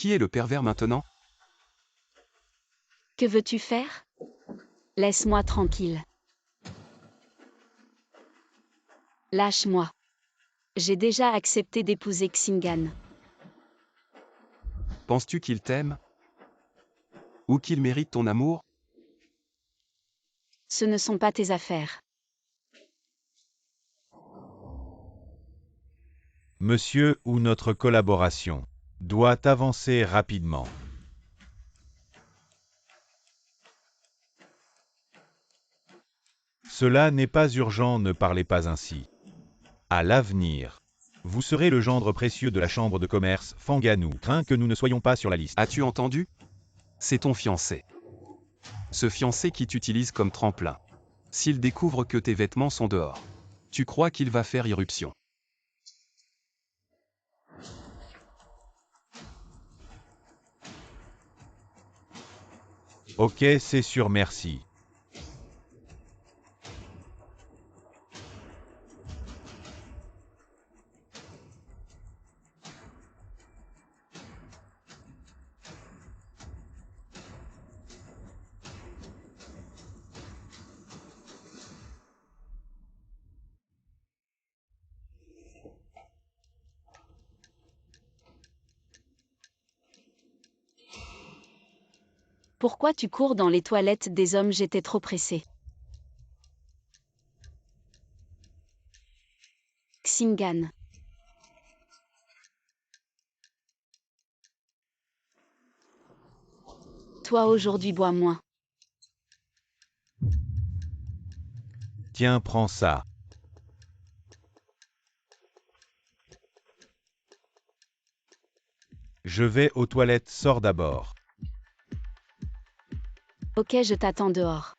Qui est le pervers maintenant? Que veux-tu faire? Laisse-moi tranquille. Lâche-moi. J'ai déjà accepté d'épouser Xingan. Penses-tu qu'il t'aime? Ou qu'il mérite ton amour? Ce ne sont pas tes affaires. Monsieur ou notre collaboration doit avancer rapidement. Cela n'est pas urgent, ne parlez pas ainsi. À l'avenir, vous serez le gendre précieux de la chambre de commerce Fanganou. Crains que nous ne soyons pas sur la liste. As-tu entendu? C'est ton fiancé. Ce fiancé qui t'utilise comme tremplin. S'il découvre que tes vêtements sont dehors, tu crois qu'il va faire irruption. Ok, c'est sûr, merci. Pourquoi tu cours dans les toilettes des hommes? J'étais trop pressée. Xingan. Toi aujourd'hui bois moins. Tiens, prends ça. Je vais aux toilettes, sors d'abord. Ok, je t'attends dehors.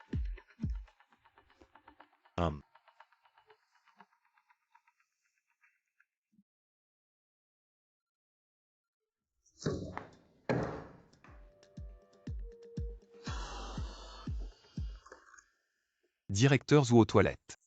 Directeurs ou aux toilettes?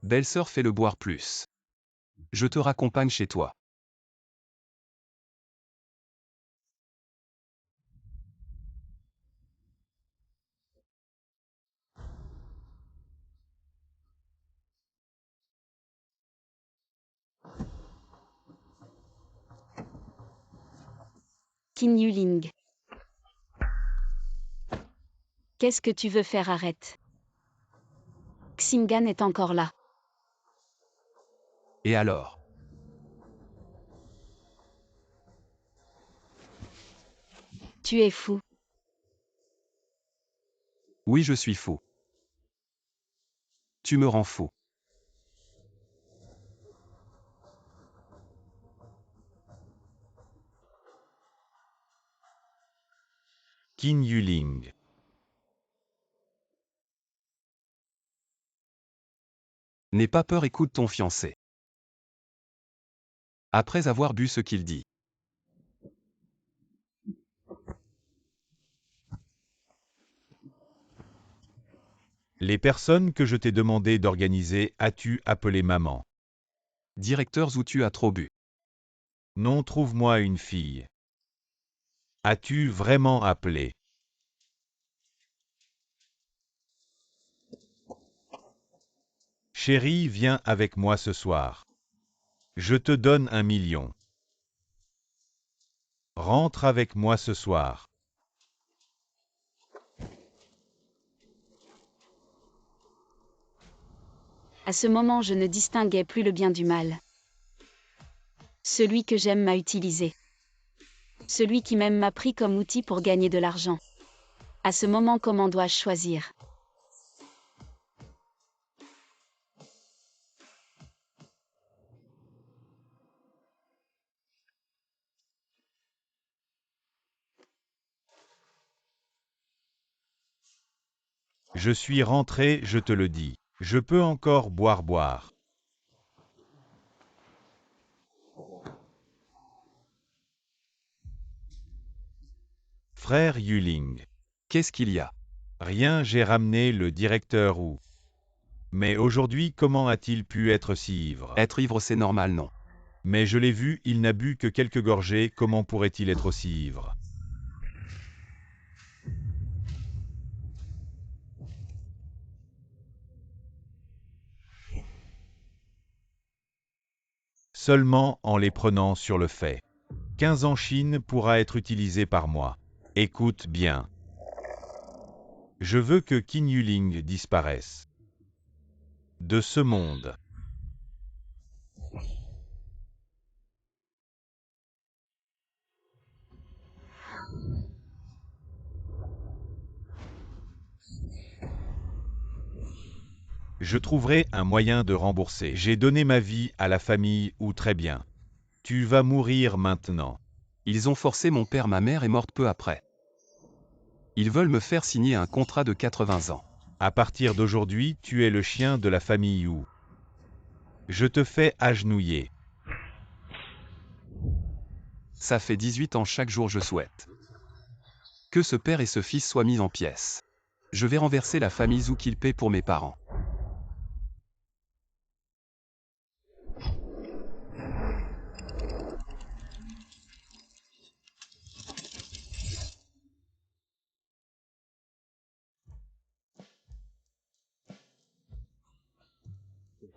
Belle-sœur, fais-le boire plus. Je te raccompagne chez toi. Qin Yuling. Qu'est-ce que tu veux faire? Arrête. Xingan est encore là. Et alors? Tu es fou. Oui, je suis fou. Tu me rends fou. Qin Yuling. N'aie pas peur, écoute ton fiancé. Après avoir bu ce qu'il dit. Les personnes que je t'ai demandé d'organiser, as-tu appelé maman? Directeurs ou tu as trop bu? Non, trouve-moi une fille. As-tu vraiment appelé? Chérie, viens avec moi ce soir. Je te donne 1 million. Rentre avec moi ce soir. À ce moment, je ne distinguais plus le bien du mal. Celui que j'aime m'a utilisé. Celui qui m'aime m'a pris comme outil pour gagner de l'argent. À ce moment, comment dois-je choisir? Je suis rentré, je te le dis. Je peux encore boire. frère Yuling. Qu'est-ce qu'il y a? Rien, j'ai ramené le directeur Wu. Mais aujourd'hui, comment a-t-il pu être si ivre? Être ivre, c'est normal, non? Mais je l'ai vu, il n'a bu que quelques gorgées, comment pourrait-il être aussi ivre? Seulement en les prenant sur le fait. 15 en Chine pourra être utilisé par mois. Écoute bien. Je veux que Qin Yuling disparaisse de ce monde. Je trouverai un moyen de rembourser. J'ai donné ma vie à la famille ou très bien. Tu vas mourir maintenant. Ils ont forcé mon père, ma mère est morte peu après. Ils veulent me faire signer un contrat de 80 ans. À partir d'aujourd'hui, tu es le chien de la famille Wu. Je te fais agenouiller. Ça fait 18 ans chaque jour je souhaite que ce père et ce fils soient mis en pièces. Je vais renverser la famille Zhou qu'ils paient pour mes parents.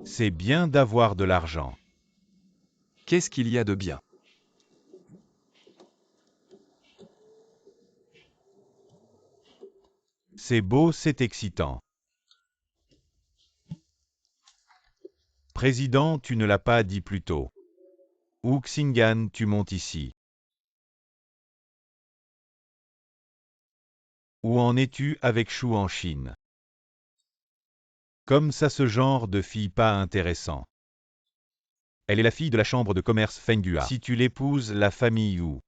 C'est bien d'avoir de l'argent. Qu'est-ce qu'il y a de bien? C'est beau, c'est excitant. Président, tu ne l'as pas dit plus tôt. Wu Xingan, tu montes ici. Où en es-tu avec Shu en Chine? Comme ça, ce genre de fille pas intéressant. Elle est la fille de la chambre de commerce Fenghua. Si tu l'épouses, la famille Wu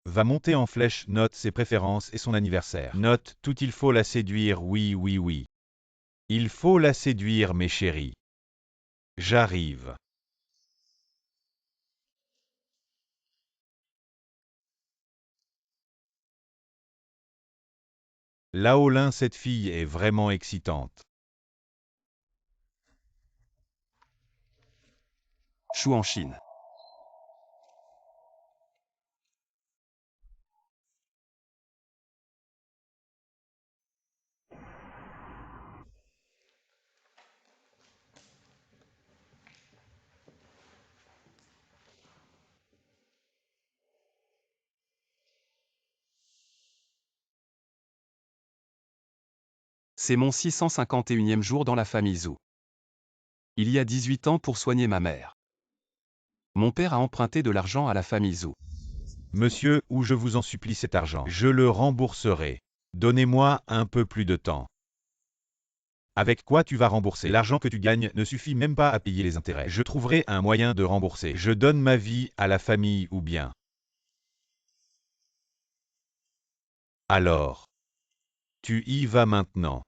va monter en flèche, note ses préférences et son anniversaire. Note, tout il faut la séduire, oui, oui, oui. Il faut la séduire, mes chéris. J'arrive. Laolin, cette fille est vraiment excitante. Chou en Chine. C'est mon 651e jour dans la famille Zhou. Il y a 18 ans pour soigner ma mère. Mon père a emprunté de l'argent à la famille Zhou. Monsieur, ou je vous en supplie cet argent. Je le rembourserai. Donnez-moi un peu plus de temps. Avec quoi tu vas rembourser? L'argent que tu gagnes ne suffit même pas à payer les intérêts. Je trouverai un moyen de rembourser. Je donne ma vie à la famille ou bien. Alors. Tu y vas maintenant.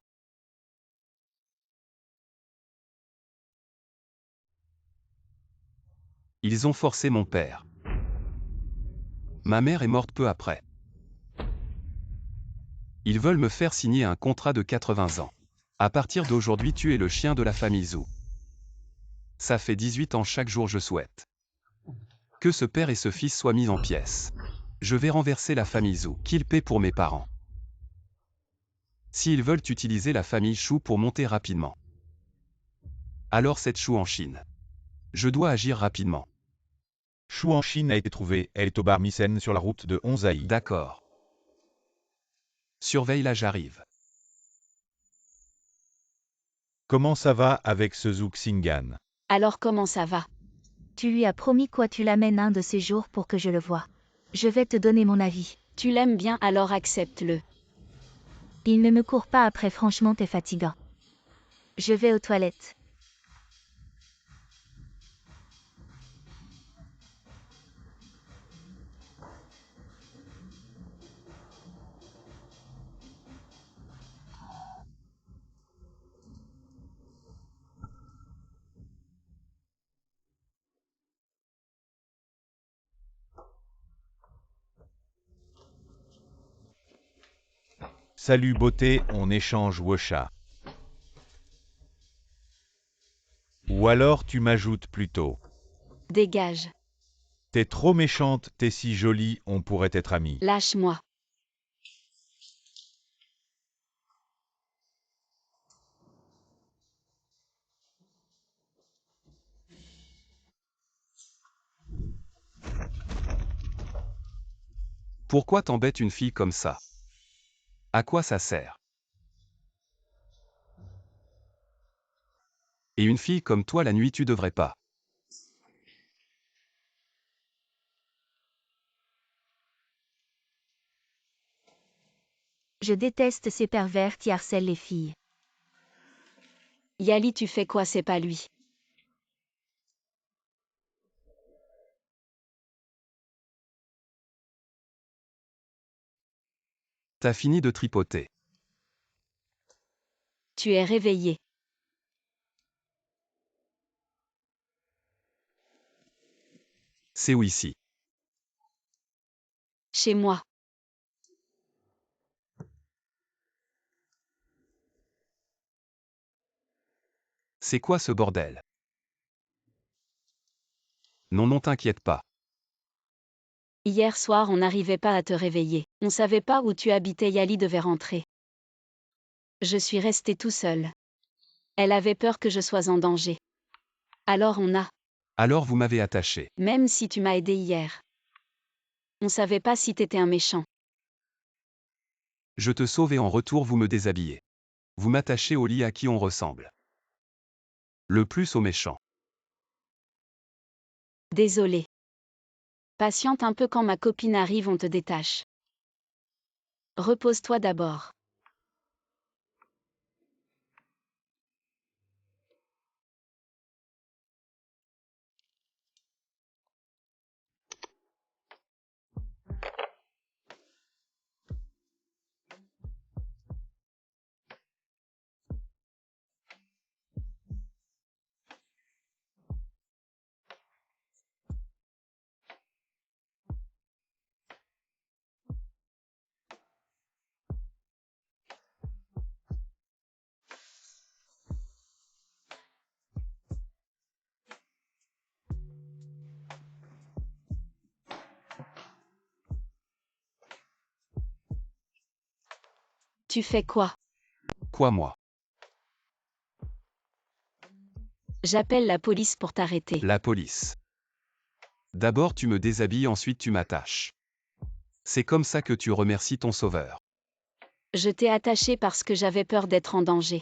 Ils ont forcé mon père. Ma mère est morte peu après. Ils veulent me faire signer un contrat de 80 ans. À partir d'aujourd'hui, tu es le chien de la famille Zhou. Ça fait 18 ans chaque jour je souhaite que ce père et ce fils soient mis en pièces. Je vais renverser la famille Zhou, qu'ils paient pour mes parents. S'ils veulent utiliser la famille Chou pour monter rapidement, alors cette Chou en Chine. Je dois agir rapidement. Shu en Chine a été trouvée, elle est au bar Misen sur la route de Onzai. D'accord. Surveille là, j'arrive. Comment ça va avec ce Zhu Xingan? Alors comment ça va? Tu lui as promis quoi? Tu l'amènes un de ces jours pour que je le voie. Je vais te donner mon avis. Tu l'aimes bien, alors accepte-le. Il ne me court pas après, franchement t'es fatigant. Je vais aux toilettes. Salut beauté, on échange Wosha. Ou alors tu m'ajoutes plutôt. Dégage. T'es trop méchante, t'es si jolie, on pourrait être amis. Lâche-moi. Pourquoi t'embêtes une fille comme ça? À quoi ça sert? Et une fille comme toi la nuit tu devrais pas. Je déteste ces pervers qui harcèlent les filles. Yali, tu fais quoi? C'est pas lui. T'as fini de tripoter. Tu es réveillé. C'est où ici? Chez moi. C'est quoi ce bordel? Non, non, t'inquiète pas. Hier soir, on n'arrivait pas à te réveiller. On savait pas où tu habitais. Yali devait rentrer. Je suis resté tout seul. Elle avait peur que je sois en danger. Alors on a, Alors vous m'avez attaché. même si tu m'as aidé hier. On savait pas si t'étais un méchant. Je te sauve et en retour vous me déshabillez. Vous m'attachez au lit à qui on ressemble. Le plus au méchant. Désolé. Patiente un peu, quand ma copine arrive, on te détache. Repose-toi d'abord. Tu fais quoi? Quoi moi? J'appelle la police pour t'arrêter. La police. D'abord tu me déshabilles, ensuite tu m'attaches. C'est comme ça que tu remercies ton sauveur. Je t'ai attaché parce que j'avais peur d'être en danger.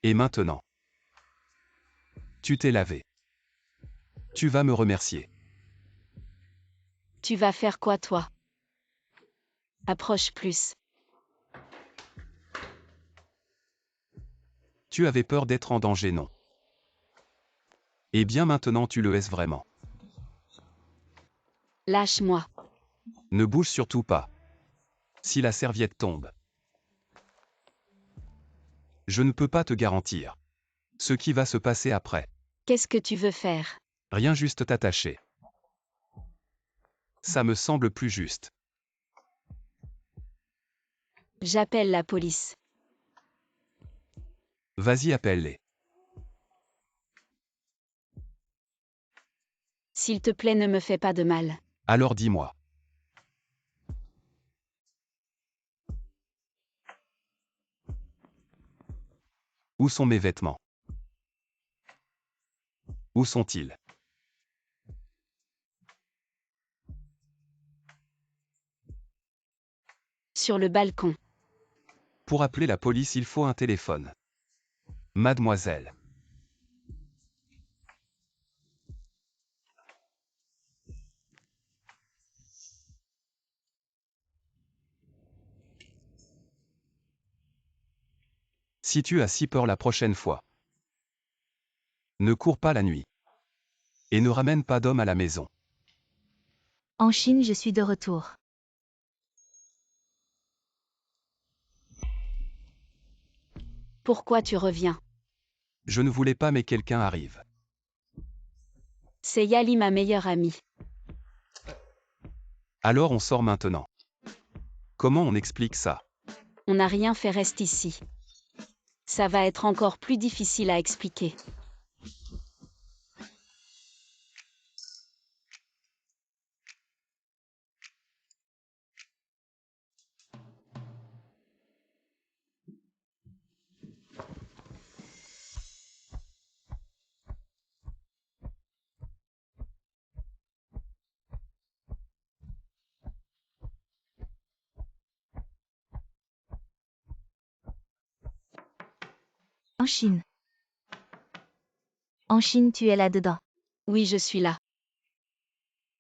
Et maintenant? Tu t'es lavé. Tu vas me remercier. Tu vas faire quoi, toi? Approche plus. Tu avais peur d'être en danger, non? Eh bien maintenant tu le es vraiment. Lâche-moi. Ne bouge surtout pas. Si la serviette tombe. Je ne peux pas te garantir ce qui va se passer après. Qu'est-ce que tu veux faire? Rien, juste t'attacher. Ça me semble plus juste. J'appelle la police. Vas-y, appelle-les. S'il te plaît, ne me fais pas de mal. Alors dis-moi. Où sont mes vêtements? Où sont-ils? Sur le balcon. Pour appeler la police, il faut un téléphone. Mademoiselle. Si tu as si peur la prochaine fois, ne cours pas la nuit. Et ne ramène pas d'homme à la maison. En Chine, je suis de retour. Pourquoi tu reviens? Je ne voulais pas mais quelqu'un arrive. C'est Yali, ma meilleure amie. Alors on sort maintenant. Comment on explique ça? On n'a rien fait, reste ici. Ça va être encore plus difficile à expliquer. En Chine. En Chine, tu es là-dedans. Oui, je suis là.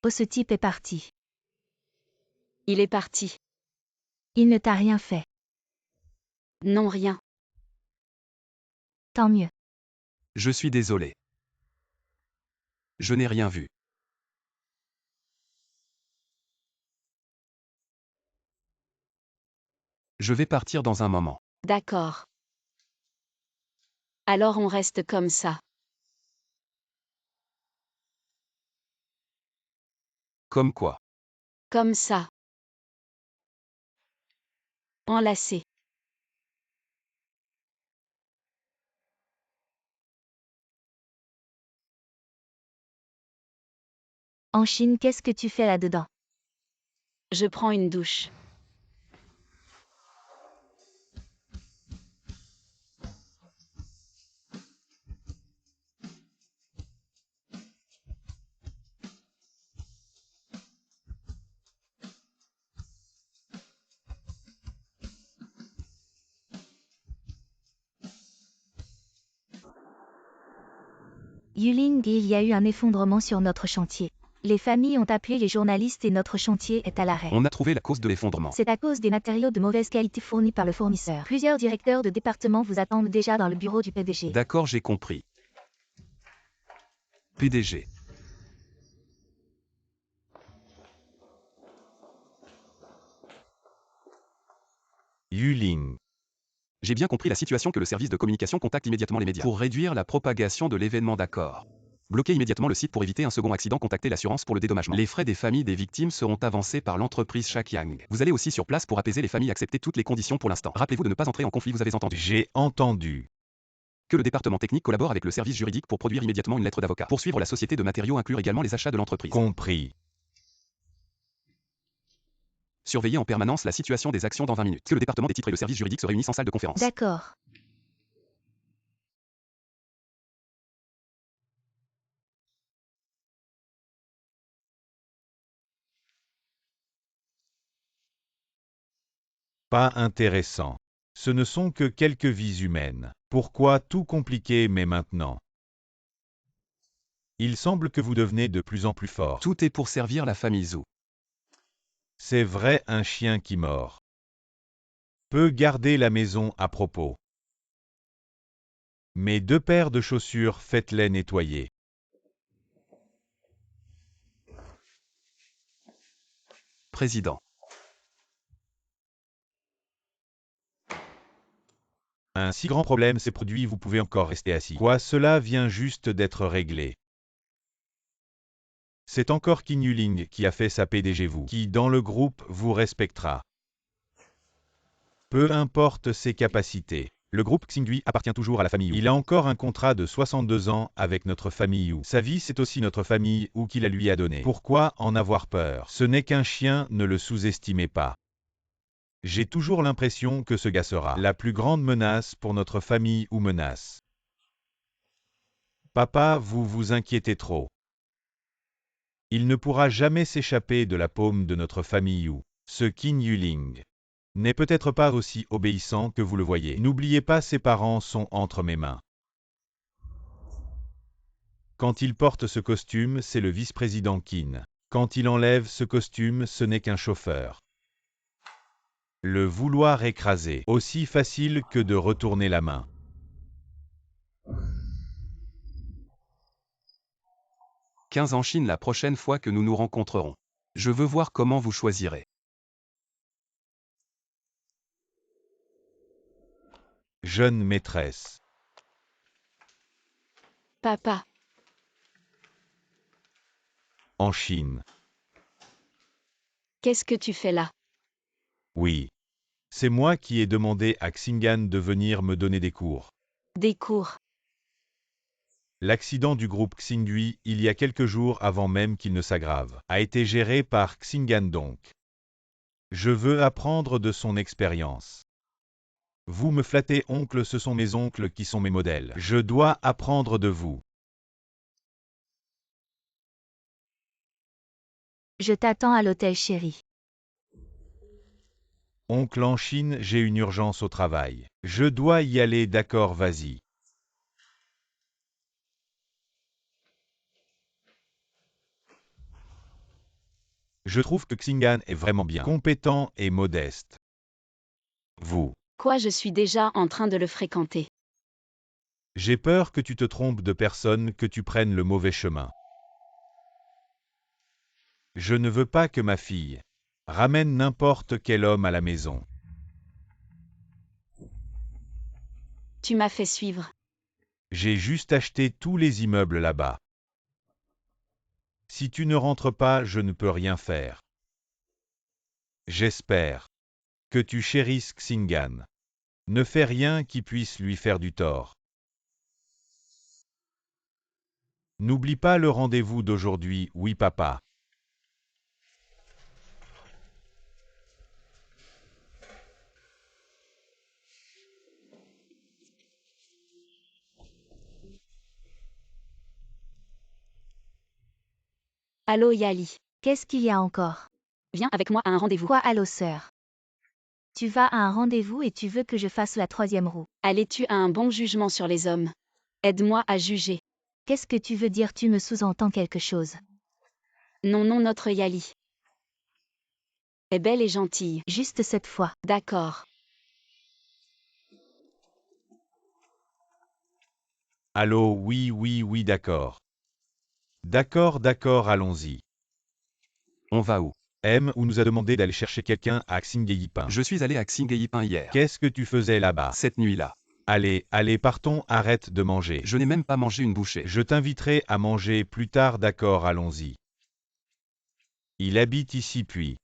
Oh, ce type est parti. Il est parti. Il ne t'a rien fait. Non, rien. Tant mieux. Je suis désolé. Je n'ai rien vu. Je vais partir dans un moment. D'accord. Alors on reste comme ça. Comme quoi? Comme ça. Enlacé. En Chine, qu'est-ce que tu fais là-dedans? Je prends une douche. Yuling, il y a eu un effondrement sur notre chantier. Les familles ont appelé les journalistes et notre chantier est à l'arrêt. On a trouvé la cause de l'effondrement. C'est à cause des matériaux de mauvaise qualité fournis par le fournisseur. Plusieurs directeurs de département vous attendent déjà dans le bureau du PDG. D'accord, j'ai compris. PDG. Yuling. J'ai bien compris la situation que le service de communication contacte immédiatement les médias. Pour réduire la propagation de l'événement, d'accord. Bloquez immédiatement le site pour éviter un second accident, contactez l'assurance pour le dédommagement. Les frais des familles des victimes seront avancés par l'entreprise Shakyang. Vous allez aussi sur place pour apaiser les familles, accepter toutes les conditions pour l'instant. Rappelez-vous de ne pas entrer en conflit, vous avez entendu. J'ai entendu. Que le département technique collabore avec le service juridique pour produire immédiatement une lettre d'avocat. Poursuivre la société de matériaux, inclure également les achats de l'entreprise. Compris. Surveiller en permanence la situation des actions dans 20 minutes. Que le département des titres et le service juridique se réunissent en salle de conférence. D'accord. Pas intéressant. Ce ne sont que quelques vies humaines. Pourquoi tout compliquer mais maintenant? Il semble que vous devenez de plus en plus fort. Tout est pour servir la famille Zhou. C'est vrai, un chien qui mord peut garder la maison à propos. Mes 2 paires de chaussures, faites-les nettoyer. Président. Un si grand problème s'est produit, vous pouvez encore rester assis. Quoi, cela vient juste d'être réglé. C'est encore Qin Yuling qui a fait sa PDG, vous, qui dans le groupe vous respectera. Peu importe ses capacités. Le groupe Xingui appartient toujours à la famille Yu. Il a encore un contrat de 62 ans avec notre famille Yu. Sa vie, c'est aussi notre famille Yu qui la lui a donnée. Pourquoi en avoir peur? Ce n'est qu'un chien, ne le sous-estimez pas. J'ai toujours l'impression que ce gars sera la plus grande menace pour notre famille ou menace. Papa, vous vous inquiétez trop. Il ne pourra jamais s'échapper de la paume de notre famille Yu. Ce Qin Yuling n'est peut-être pas aussi obéissant que vous le voyez. N'oubliez pas, ses parents sont entre mes mains. Quand il porte ce costume, c'est le vice-président Qin. Quand il enlève ce costume, ce n'est qu'un chauffeur. Le vouloir écraser, aussi facile que de retourner la main. « 15 en Chine la prochaine fois que nous nous rencontrerons. Je veux voir comment vous choisirez. Jeune maîtresse. Papa, En Chine. qu'est-ce que tu fais là? Oui. C'est moi qui ai demandé à Xingan de venir me donner des cours. Des cours. L'accident du groupe Xingui, il y a quelques jours avant même qu'il ne s'aggrave, a été géré par Xingan donc. Je veux apprendre de son expérience. Vous me flattez, oncle, ce sont mes oncles qui sont mes modèles. Je dois apprendre de vous. Je t'attends à l'hôtel chéri. Oncle, en Chine, j'ai une urgence au travail. Je dois y aller, d'accord, vas-y. Je trouve que Xingan est vraiment bien, compétent et modeste. Vous. Quoi, je suis déjà en train de le fréquenter. J'ai peur que tu te trompes de personne, que tu prennes le mauvais chemin. Je ne veux pas que ma fille ramène n'importe quel homme à la maison. Tu m'as fait suivre. J'ai juste acheté tous les immeubles là-bas. Si tu ne rentres pas, je ne peux rien faire. J'espère que tu chérisses Xingan. Ne fais rien qui puisse lui faire du tort. N'oublie pas le rendez-vous d'aujourd'hui, oui papa. Allô Yali. Qu'est-ce qu'il y a encore? Viens avec moi à un rendez-vous. Quoi, allô sœur? Tu vas à un rendez-vous et tu veux que je fasse la troisième roue. Allais-tu à un bon jugement sur les hommes? Aide-moi à juger. Qu'est-ce que tu veux dire? Tu me sous-entends quelque chose? Non, non, notre Yali est belle et gentille. Juste cette fois. D'accord. Allô, oui, oui, oui, d'accord. D'accord, d'accord, allons-y. On va où? M ou nous a demandé d'aller chercher quelqu'un à Xingyipin. Je suis allé à Xingyipin hier. Qu'est-ce que tu faisais là-bas? Cette nuit-là. Allez, allez, partons, arrête de manger. Je n'ai même pas mangé une bouchée. Je t'inviterai à manger plus tard, d'accord, allons-y. Il habite ici puis.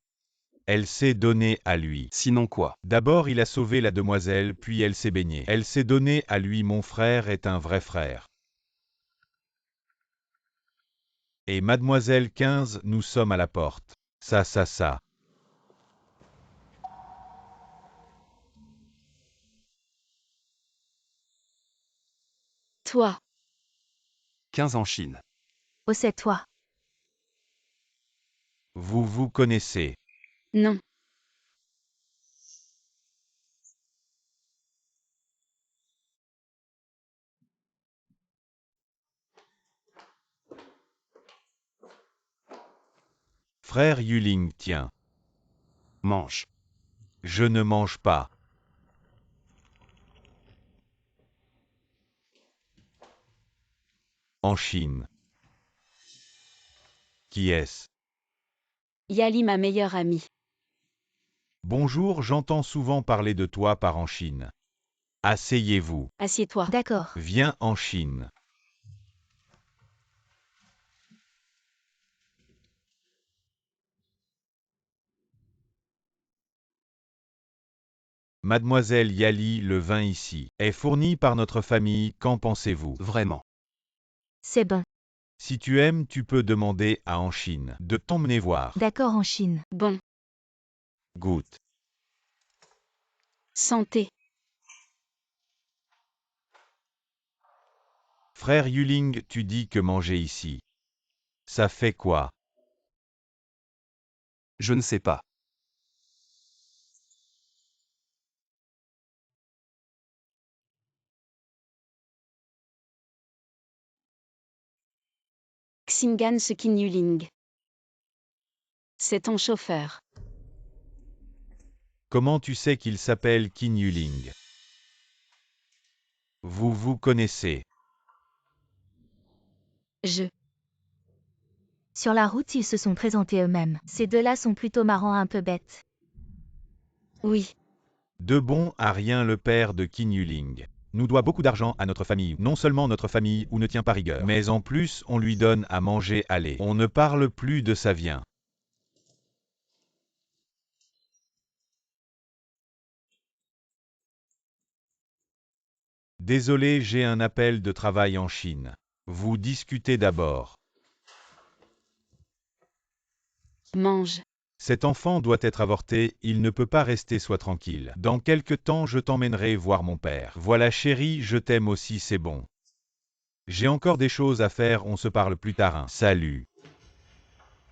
Elle s'est donnée à lui. Sinon quoi? D'abord il a sauvé la demoiselle, puis elle s'est baignée. Elle s'est donnée à lui, mon frère est un vrai frère. Et mademoiselle 15, nous sommes à la porte. Ça. Toi. 15 en Chine. Oh, c'est toi. Vous vous connaissez. Non. Frère Yuling, tiens. Mange. Je ne mange pas. En Chine. Qui est-ce? Yali, ma meilleure amie. Bonjour, j'entends souvent parler de toi par en Chine. Asseyez-vous. Assieds-toi. D'accord. Viens en Chine. Mademoiselle Yali, le vin ici est fourni par notre famille, qu'en pensez-vous? Vraiment. C'est bon. Si tu aimes, tu peux demander à en Chine de t'emmener voir. D'accord, en Chine. Bon. Goûte. Santé. Frère Yuling, tu dis que manger ici. Ça fait quoi? Je ne sais pas. Xingan Sekin Yuling. C'est ton chauffeur. Comment tu sais qu'il s'appelle Qin Yuling? Vous vous connaissez. Sur la route, ils se sont présentés eux-mêmes. Ces deux-là sont plutôt marrants, un peu bêtes. Oui. De bon à rien, le père de Qin Yuling nous doit beaucoup d'argent à notre famille. Non seulement notre famille ne tient pas rigueur, mais en plus on lui donne à manger. Allez, on ne parle plus de ça, vient. Désolé, j'ai un appel de travail en Chine. Vous discutez d'abord. Mange. Cet enfant doit être avorté, il ne peut pas rester, sois tranquille. Dans quelque temps je t'emmènerai voir mon père. Voilà chérie, je t'aime aussi, c'est bon. J'ai encore des choses à faire, on se parle plus tard. Hein. Salut.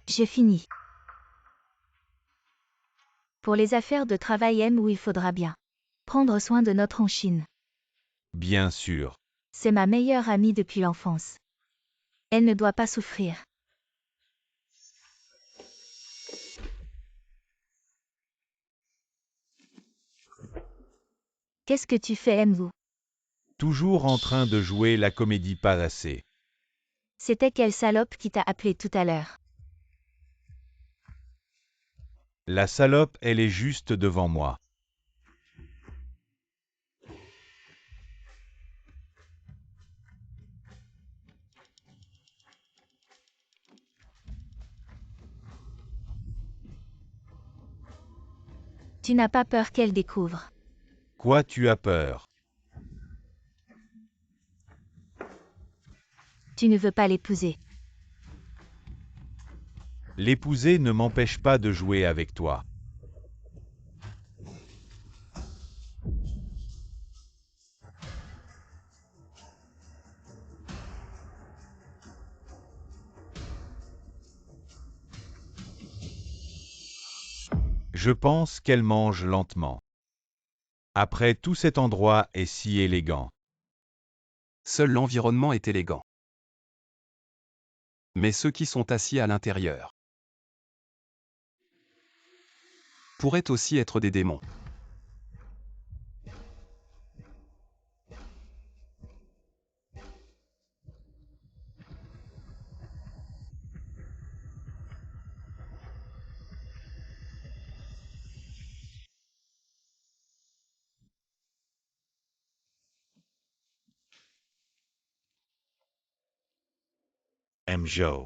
J'ai fini. Pour les affaires de travail, où il faudra bien prendre soin de notre en Chine. Bien sûr. C'est ma meilleure amie depuis l'enfance. Elle ne doit pas souffrir. Qu'est-ce que tu fais, vous? Toujours en train de jouer la comédie, pas assez. C'était quelle salope qui t'a appelé tout à l'heure? La salope, elle est juste devant moi. Tu n'as pas peur qu'elle découvre? Quoi, tu as peur? Tu ne veux pas l'épouser? L'épouser ne m'empêche pas de jouer avec toi. Je pense qu'elle mange lentement. Après tout, cet endroit est si élégant. Seul l'environnement est élégant. Mais ceux qui sont assis à l'intérieur pourraient aussi être des démons. Joe.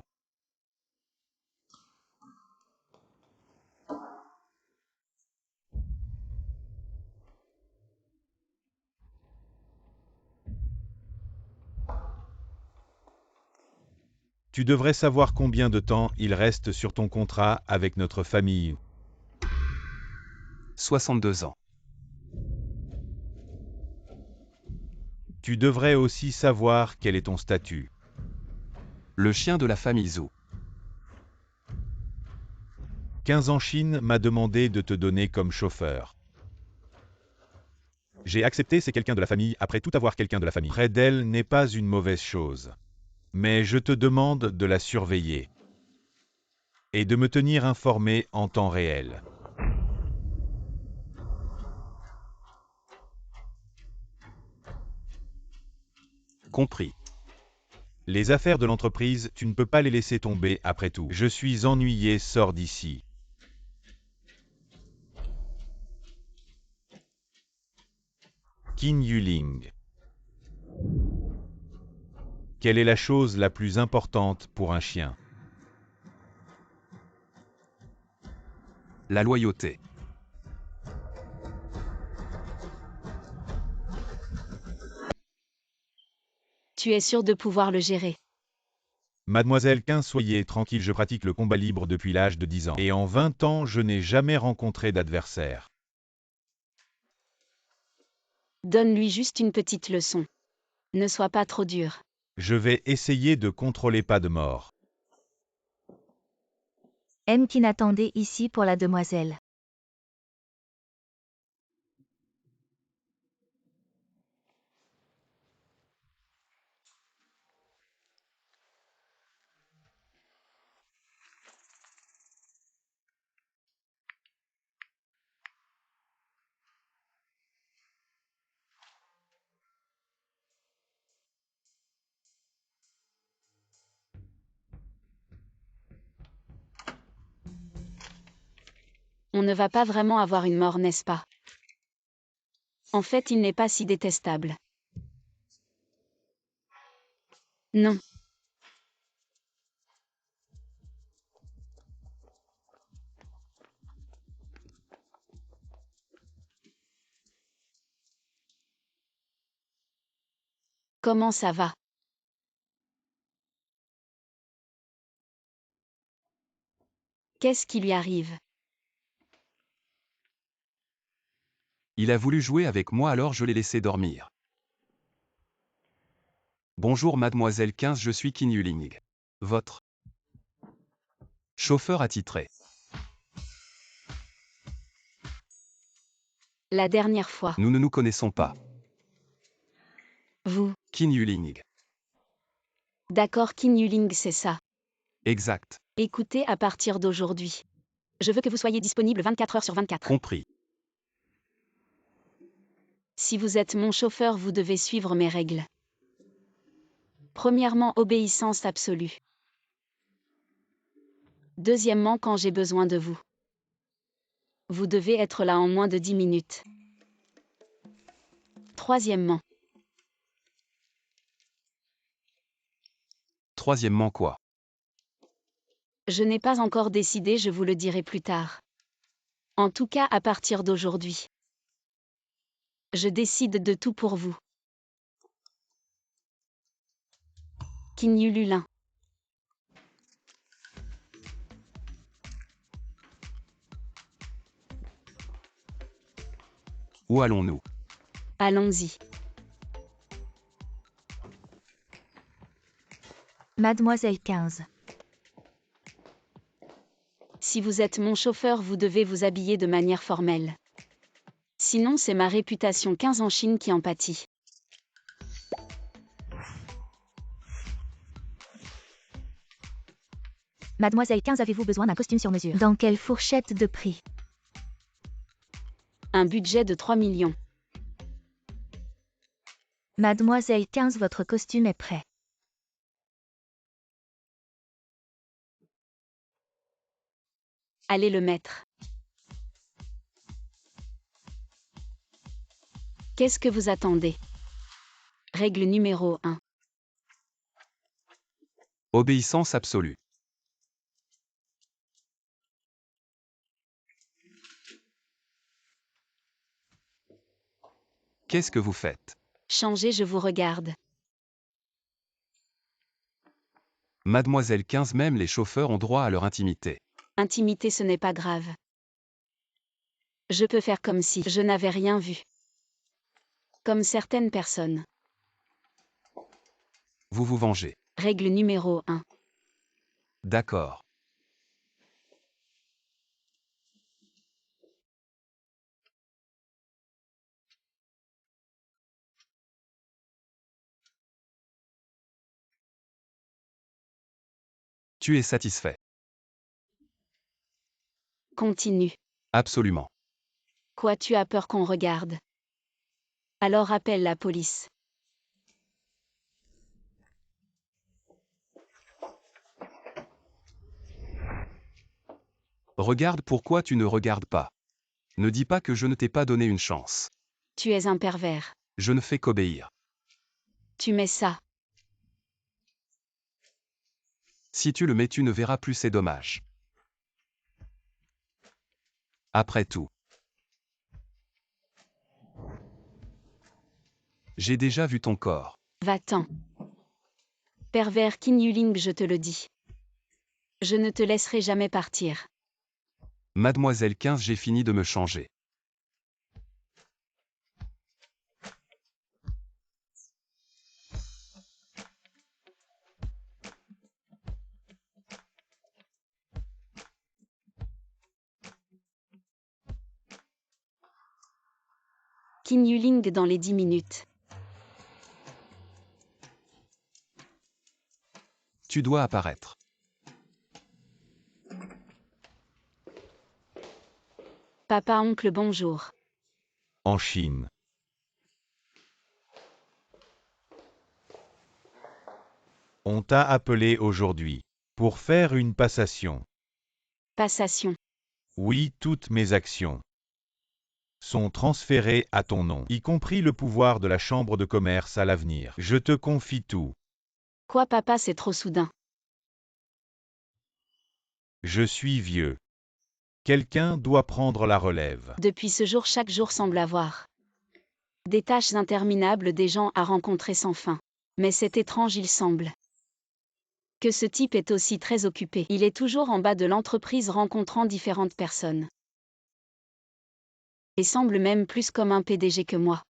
Tu devrais savoir combien de temps il reste sur ton contrat avec notre famille. 62 ans. Tu devrais aussi savoir quel est ton statut. Le chien de la famille Zhou. 15 ans, Chine m'a demandé de te donner comme chauffeur. J'ai accepté, c'est quelqu'un de la famille, après tout avoir quelqu'un de la famille. Près d'elle n'est pas une mauvaise chose. Mais je te demande de la surveiller. Et de me tenir informé en temps réel. Compris. Les affaires de l'entreprise, tu ne peux pas les laisser tomber après tout. Je suis ennuyé, sors d'ici. Qin Yuling. Quelle est la chose la plus importante pour un chien? La loyauté. Tu es sûr de pouvoir le gérer. Mademoiselle Qin, soyez tranquille, je pratique le combat libre depuis l'âge de 10 ans. Et en 20 ans, je n'ai jamais rencontré d'adversaire. Donne-lui juste une petite leçon. Ne sois pas trop dur. Je vais essayer de contrôler, pas de mort. Qui n'attendait ici pour la demoiselle. On ne va pas vraiment avoir une mort, n'est-ce pas? En fait, il n'est pas si détestable. Non. Comment ça va? Qu'est-ce qui lui arrive? Il a voulu jouer avec moi alors je l'ai laissé dormir. Bonjour mademoiselle 15, je suis Qin Yuling. Votre chauffeur attitré. La dernière fois. Nous ne nous connaissons pas. Vous. Qin Yuling. D'accord, Qin Yuling, c'est ça. Exact. Écoutez, à partir d'aujourd'hui. Je veux que vous soyez disponible 24 heures sur 24. Compris. Si vous êtes mon chauffeur, vous devez suivre mes règles. Premièrement, obéissance absolue. Deuxièmement, quand j'ai besoin de vous. Vous devez être là en moins de 10 minutes. Troisièmement. Troisièmement quoi? Je n'ai pas encore décidé, je vous le dirai plus tard. En tout cas, à partir d'aujourd'hui. Je décide de tout pour vous. Qin Yululin. Où allons-nous? Allons-y. Mademoiselle 15. Si vous êtes mon chauffeur, vous devez vous habiller de manière formelle. Sinon, c'est ma réputation 15 en Chine qui en pâtit. Mademoiselle 15, avez-vous besoin d'un costume sur mesure? Dans quelle fourchette de prix? Un budget de 3 millions. Mademoiselle 15, votre costume est prêt. Allez le mettre. Qu'est-ce que vous attendez? Règle numéro 1. Obéissance absolue. Qu'est-ce que vous faites? Changez, je vous regarde. Mademoiselle 15, même les chauffeurs ont droit à leur intimité. Intimité, ce n'est pas grave. Je peux faire comme si je n'avais rien vu. Comme certaines personnes. Vous vous vengez. Règle numéro 1. D'accord. Tu es satisfait? Continue. Absolument. Quoi, tu as peur qu'on regarde? Alors appelle la police. Regarde pourquoi tu ne regardes pas. Ne dis pas que je ne t'ai pas donné une chance. Tu es un pervers. Je ne fais qu'obéir. Tu mets ça. Si tu le mets, tu ne verras plus, c'est dommage. Après tout. J'ai déjà vu ton corps. Va-t'en. Pervers Qin Yuling, je te le dis. Je ne te laisserai jamais partir. Mademoiselle 15, j'ai fini de me changer. Qin Yuling dans les 10 minutes. Tu dois apparaître. Papa, oncle, bonjour. En Chine. On t'a appelé aujourd'hui pour faire une passation. Passation. Oui, toutes mes actions sont transférées à ton nom, y compris le pouvoir de la chambre de commerce à l'avenir. Je te confie tout. Quoi papa, c'est trop soudain. Je suis vieux. Quelqu'un doit prendre la relève. Depuis ce jour, chaque jour semble avoir des tâches interminables, des gens à rencontrer sans fin. Mais c'est étrange, il semble que ce type est aussi très occupé. Il est toujours en bas de l'entreprise rencontrant différentes personnes. Et semble même plus comme un PDG que moi.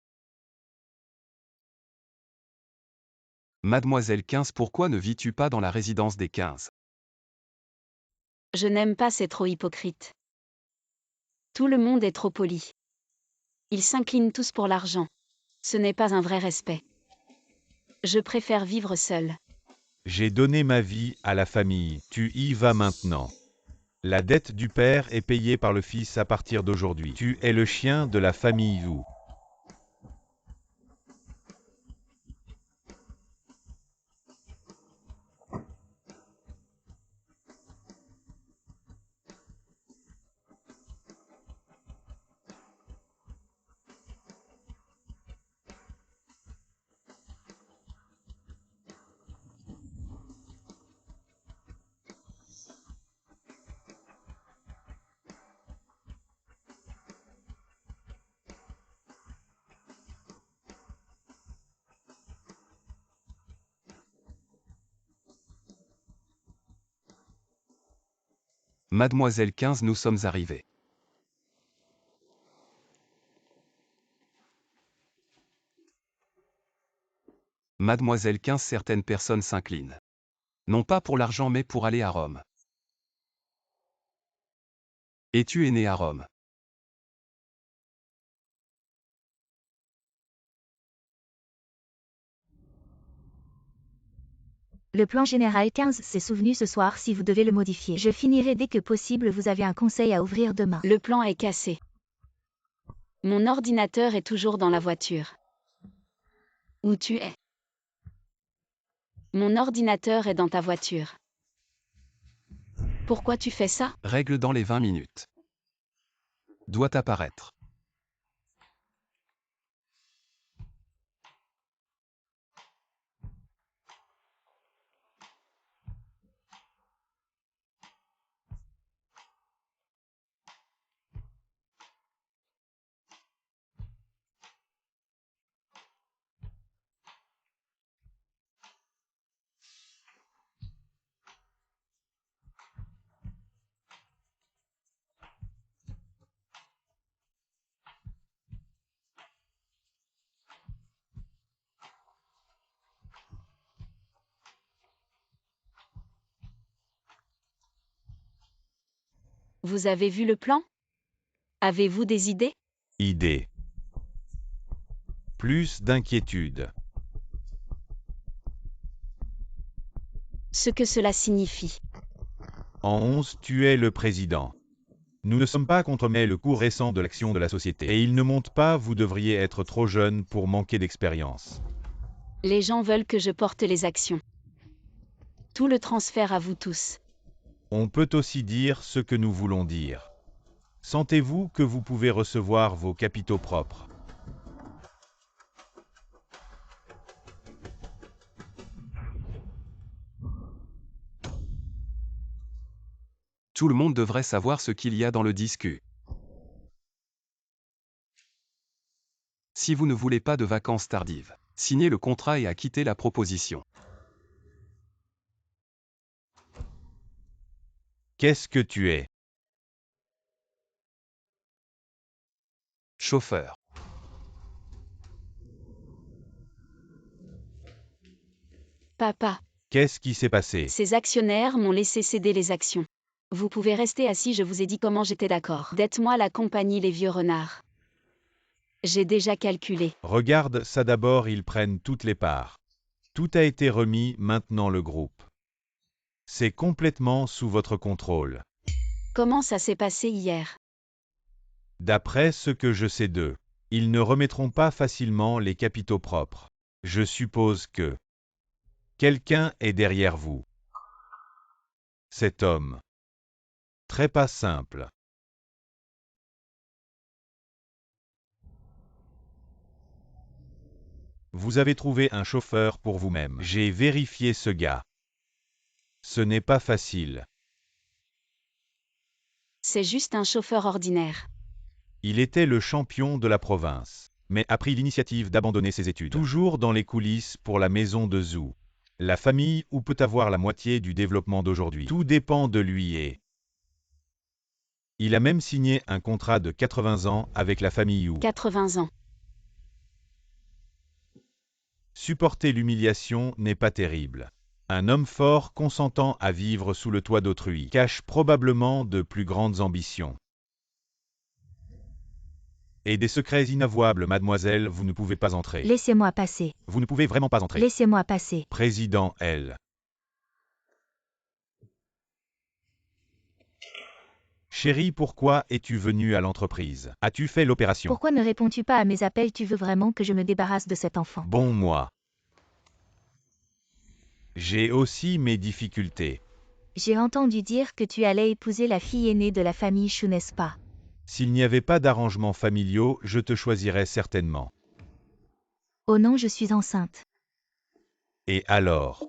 Mademoiselle 15, pourquoi ne vis-tu pas dans la résidence des 15? Je n'aime pas, c'est trop hypocrite. Tout le monde est trop poli. Ils s'inclinent tous pour l'argent. Ce n'est pas un vrai respect. Je préfère vivre seul. J'ai donné ma vie à la famille, tu y vas maintenant. La dette du père est payée par le fils à partir d'aujourd'hui. Tu es le chien de la famille Wu. Mademoiselle 15, nous sommes arrivés. Mademoiselle 15, certaines personnes s'inclinent. Non pas pour l'argent mais pour aller à Rome. Et tu es né à Rome. Le plan général 15 s'est souvenu ce soir si vous devez le modifier. Je finirai dès que possible, vous avez un conseil à ouvrir demain. Le plan est cassé. Mon ordinateur est toujours dans la voiture. Où tu es? Mon ordinateur est dans ta voiture. Pourquoi tu fais ça? Règle dans les 20 minutes. Doit apparaître. Vous avez vu le plan? Avez-vous des idées? Idée. Plus d'inquiétude. Ce que cela signifie. En 11, tu es le président. Nous ne sommes pas contre mais le cours récent de l'action de la société. Et il ne monte pas, vous devriez être trop jeune pour manquer d'expérience. Les gens veulent que je porte les actions. Tout le transfert à vous tous. On peut aussi dire ce que nous voulons dire. Sentez-vous que vous pouvez recevoir vos capitaux propres? Tout le monde devrait savoir ce qu'il y a dans le disque. Si vous ne voulez pas de vacances tardives, signez le contrat et acquittez la proposition. Qu'est-ce que tu es? Chauffeur. Papa, Qu'est-ce qui s'est passé? ces actionnaires m'ont laissé céder les actions. Vous pouvez rester assis, je vous ai dit comment j'étais d'accord. Dites-moi la compagnie Les Vieux Renards. J'ai déjà calculé. Regarde ça d'abord, ils prennent toutes les parts. Tout a été remis, maintenant le groupe. C'est complètement sous votre contrôle. Comment ça s'est passé hier? D'après ce que je sais d'eux, ils ne remettront pas facilement les capitaux propres. Je suppose que quelqu'un est derrière vous. Cet homme. Très pas simple. Vous avez trouvé un chauffeur pour vous-même. J'ai vérifié ce gars. Ce n'est pas facile. C'est juste un chauffeur ordinaire. Il était le champion de la province, mais a pris l'initiative d'abandonner ses études. Toujours dans les coulisses pour la maison de Zhu. La famille où peut avoir la moitié du développement d'aujourd'hui. Tout dépend de lui et... Il a même signé un contrat de 80 ans avec la famille Yu. 80 ans. Supporter l'humiliation n'est pas terrible. Un homme fort consentant à vivre sous le toit d'autrui cache probablement de plus grandes ambitions. Et des secrets inavouables, mademoiselle, vous ne pouvez pas entrer. Laissez-moi passer. Vous ne pouvez vraiment pas entrer. Laissez-moi passer. Président L. Chérie, pourquoi es-tu venue à l'entreprise? As-tu fait l'opération? Pourquoi ne réponds-tu pas à mes appels? Tu veux vraiment que je me débarrasse de cet enfant? Bon, moi. J'ai aussi mes difficultés. J'ai entendu dire que tu allais épouser la fille aînée de la famille Shu, n'est-ce pas? S'il n'y avait pas d'arrangements familiaux, je te choisirais certainement. Oh non, je suis enceinte. Et alors?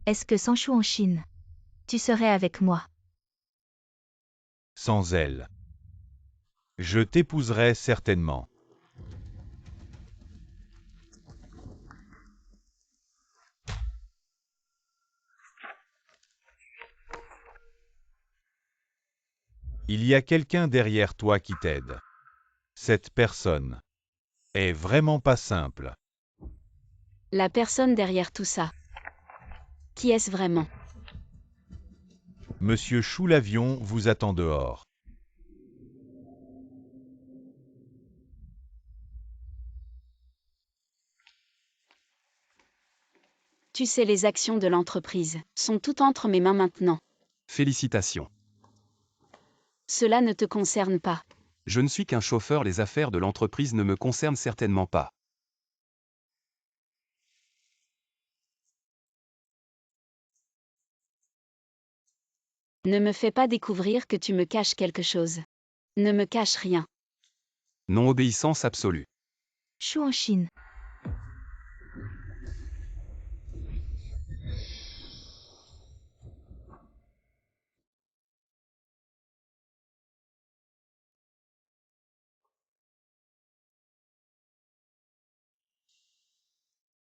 Est-ce que sans Shu en Chine, tu serais avec moi? Sans elle. Je t'épouserais certainement. Il y a quelqu'un derrière toi qui t'aide. Cette personne est vraiment pas simple. La personne derrière tout ça. Qui est-ce vraiment? Monsieur Chou l'avion vous attend dehors. Tu sais, les actions de l'entreprise sont toutes entre mes mains maintenant. Félicitations. Cela ne te concerne pas. Je ne suis qu'un chauffeur, les affaires de l'entreprise ne me concernent certainement pas. Ne me fais pas découvrir que tu me caches quelque chose. Ne me cache rien. Non-obéissance absolue. Shu en Chine.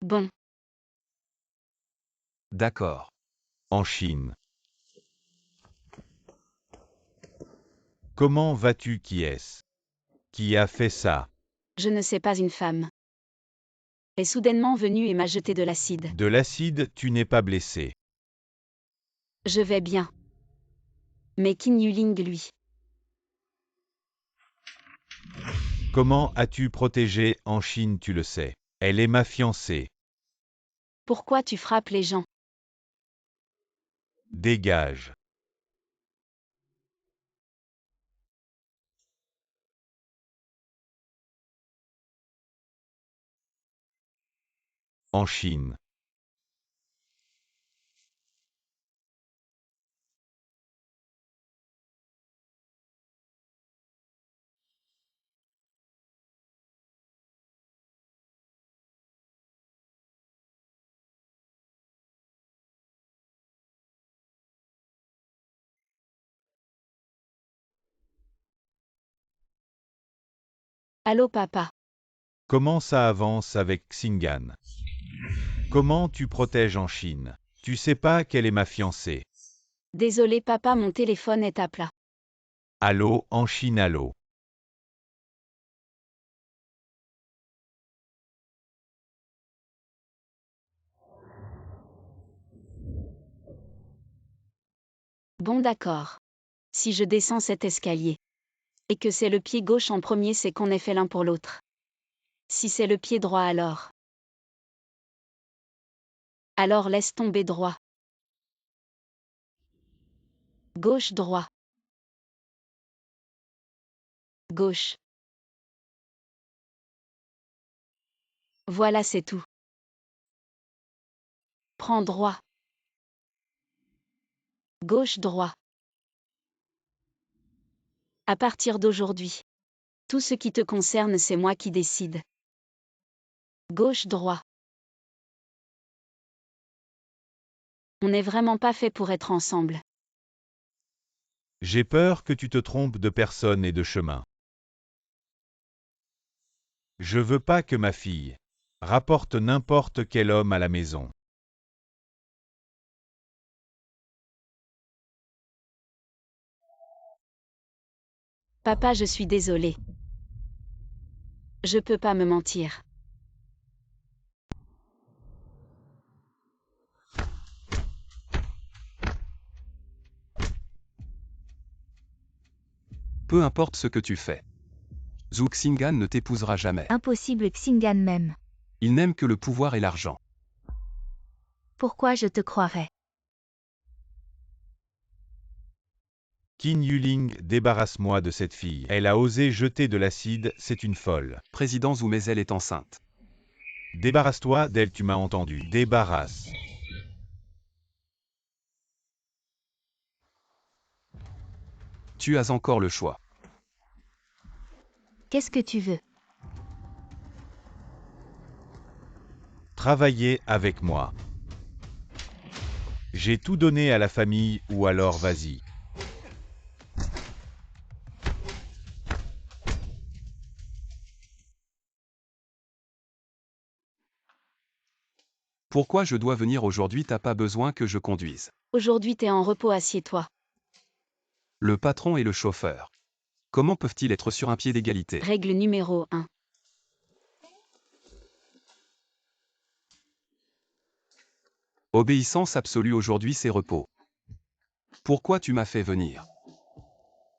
Bon, D'accord. En Chine. Comment vas-tu? Qui est-ce? Qui a fait ça? je ne sais pas, une femme est soudainement venue et m'a jeté de l'acide. De l'acide, tu n'es pas blessé. Je vais bien. Mais Qin Yuling, lui. Comment as-tu protégé en Chine? Tu le sais. Elle est ma fiancée. Pourquoi tu frappes les gens? Dégage. En Chine. Allô, papa. Comment ça avance avec Xingan? Comment tu protèges en Chine? Tu sais pas qu'elle est ma fiancée. Désolé, papa, mon téléphone est à plat. Allô, en Chine, allô. Bon, d'accord. Si je descends cet escalier, et que c'est le pied gauche en premier, c'est qu'on est fait l'un pour l'autre. Si c'est le pied droit, alors laisse tomber droit. Gauche, droit. Gauche. Voilà, c'est tout. Prends droit. Gauche, droit. À partir d'aujourd'hui. Tout ce qui te concerne, c'est moi qui décide. Gauche-droit. On n'est vraiment pas fait pour être ensemble. J'ai peur que tu te trompes de personne et de chemin. Je veux pas que ma fille rapporte n'importe quel homme à la maison. Papa, je suis désolée. Je peux pas me mentir. Peu importe ce que tu fais. Zhu Xing'an ne t'épousera jamais. Impossible Xing'an même. Il n'aime que le pouvoir et l'argent. Pourquoi je te croirais? Qin Yuling, débarrasse-moi de cette fille. Elle a osé jeter de l'acide, c'est une folle. Président Zhu, mais elle est enceinte. Débarrasse-toi d'elle, tu m'as entendu. Débarrasse. Tu as encore le choix. Qu'est-ce que tu veux? Travailler avec moi. J'ai tout donné à la famille, ou alors vas-y. Pourquoi je dois venir aujourd'hui? T'as pas besoin que je conduise. Aujourd'hui t'es en repos, assieds-toi. Le patron et le chauffeur. Comment peuvent-ils être sur un pied d'égalité? Règle numéro 1. Obéissance absolue aujourd'hui, c'est repos. Pourquoi tu m'as fait venir?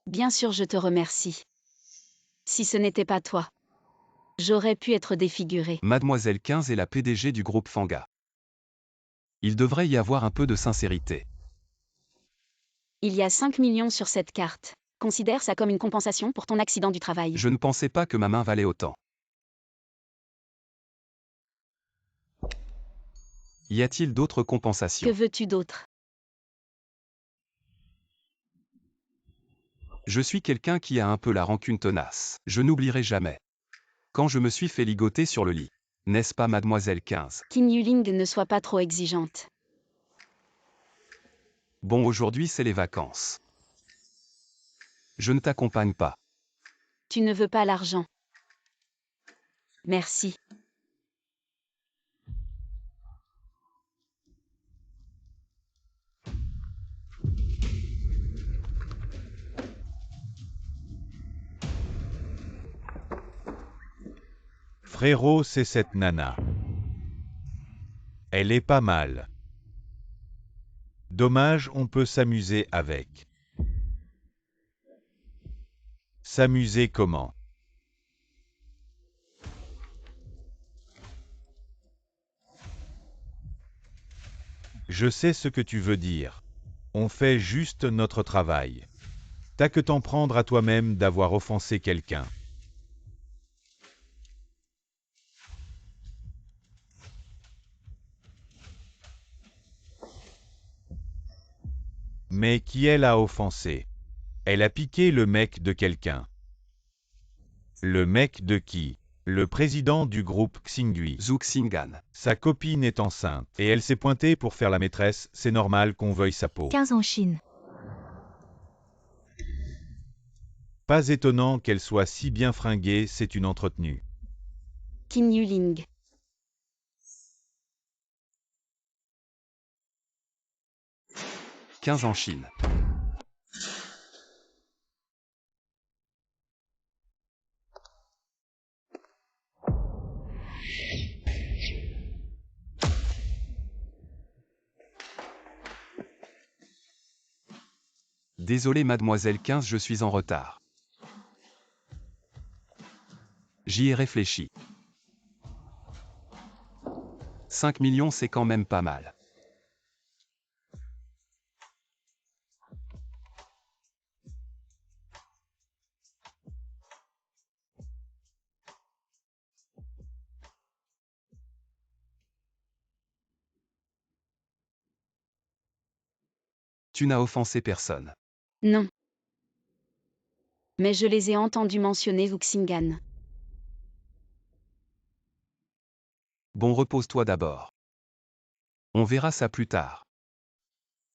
Bien sûr, je te remercie. Si ce n'était pas toi, j'aurais pu être défigurée. Mademoiselle 15 est la PDG du groupe Fanga. Il devrait y avoir un peu de sincérité. Il y a 5 millions sur cette carte. Considère ça comme une compensation pour ton accident du travail. Je ne pensais pas que ma main valait autant. Y a-t-il d'autres Que compensations? veux-tu d'autre? Je suis quelqu'un qui a un peu la rancune tenace. Je n'oublierai jamais. Quand je me suis fait ligoter sur le lit. N'est-ce pas, mademoiselle 15? Qin Yuling, ne sois pas trop exigeante. Bon, aujourd'hui c'est les vacances. Je ne t'accompagne pas. Tu ne veux pas l'argent. Merci. Frérot, c'est cette nana. Elle est pas mal. Dommage, on peut s'amuser avec. S'amuser comment? Je sais ce que tu veux dire. On fait juste notre travail. T'as que t'en prendre à toi-même d'avoir offensé quelqu'un. Mais qui elle a offensé? Elle a piqué le mec de quelqu'un. Le mec de qui? Le président du groupe Xingui. Zhu Xing'an. Sa copine est enceinte, et elle s'est pointée pour faire la maîtresse, c'est normal qu'on veuille sa peau. 15 en Chine. Pas étonnant qu'elle soit si bien fringuée, c'est une entretenue. Qin Yuling. « 15 en Chine. Désolé mademoiselle 15, je suis en retard. J'y ai réfléchi. 5 millions, c'est quand même pas mal. Tu n'as offensé personne. Non. Mais je les ai entendus mentionner Wuxingan. Bon, repose-toi d'abord. On verra ça plus tard.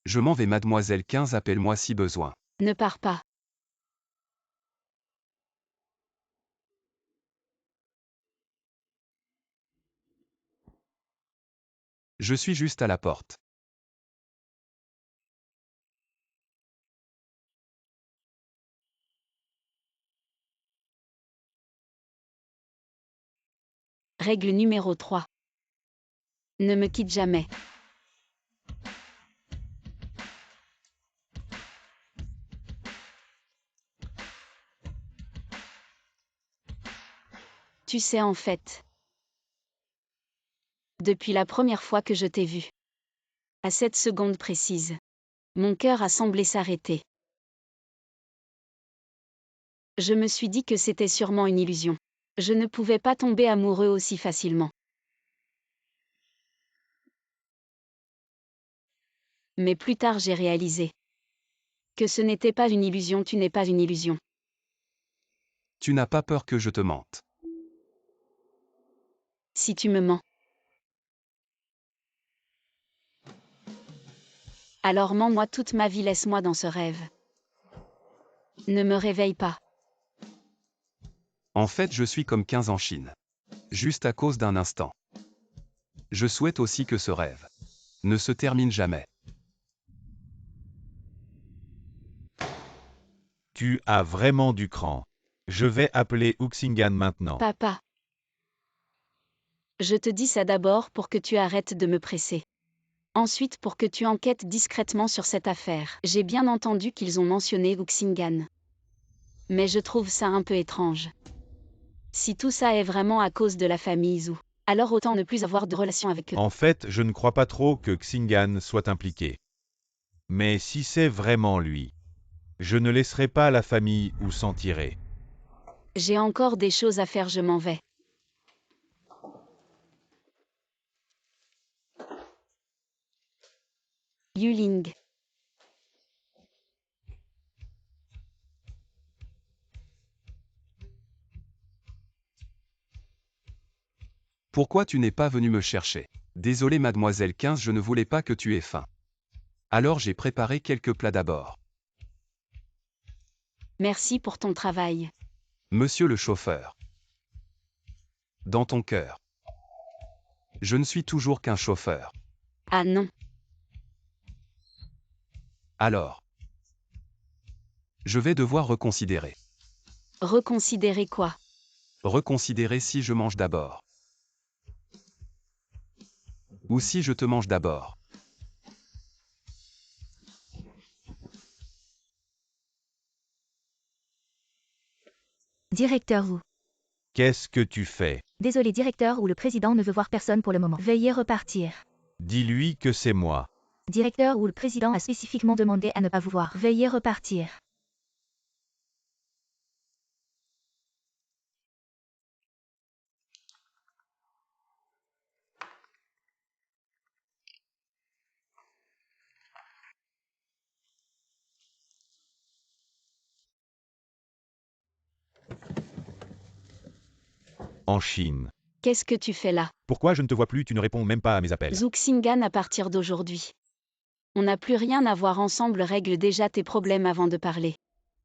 Je m'en vais, mademoiselle 15, appelle-moi si besoin. Ne pars pas. Je suis juste à la porte. Règle numéro 3. Ne me quitte jamais. Tu sais, en fait, depuis la première fois que je t'ai vu, à cette seconde précise, mon cœur a semblé s'arrêter. Je me suis dit que c'était sûrement une illusion. Je ne pouvais pas tomber amoureux aussi facilement. Mais plus tard j'ai réalisé que ce n'était pas une illusion, tu n'es pas une illusion. Tu n'as pas peur que je te mente. Si tu me mens, alors mens-moi toute ma vie, laisse-moi dans ce rêve. Ne me réveille pas. En fait, je suis comme 15 en Chine. Juste à cause d'un instant. Je souhaite aussi que ce rêve ne se termine jamais. Tu as vraiment du cran. Je vais appeler Wuxingan maintenant. Papa. Je te dis ça d'abord pour que tu arrêtes de me presser. Ensuite pour que tu enquêtes discrètement sur cette affaire. J'ai bien entendu qu'ils ont mentionné Wuxingan. Mais je trouve ça un peu étrange. Si tout ça est vraiment à cause de la famille Zhu, alors autant ne plus avoir de relation avec eux. En fait, je ne crois pas trop que Xingan soit impliqué. Mais si c'est vraiment lui, je ne laisserai pas la famille Wu s'en tirer. J'ai encore des choses à faire, je m'en vais. Yuling. Pourquoi tu n'es pas venu me chercher? Désolé mademoiselle 15, je ne voulais pas que tu aies faim. Alors j'ai préparé quelques plats d'abord. Merci pour ton travail. Monsieur le chauffeur. Dans ton cœur. Je ne suis toujours qu'un chauffeur. Ah non. Alors. Je vais devoir reconsidérer. Reconsidérer quoi? Reconsidérer si je mange d'abord. Ou si je te mange d'abord. Directeur Wu. Qu'est-ce que tu fais? Désolé directeur Wu, le président ne veut voir personne pour le moment. Veuillez repartir. Dis-lui que c'est moi. Directeur Wu, le président a spécifiquement demandé à ne pas vous voir. Veuillez repartir. En Chine. Qu'est-ce que tu fais là? Pourquoi je ne te vois plus? Tu ne réponds même pas à mes appels. Zuxingan à partir d'aujourd'hui. On n'a plus rien à voir ensemble, règle déjà tes problèmes avant de parler.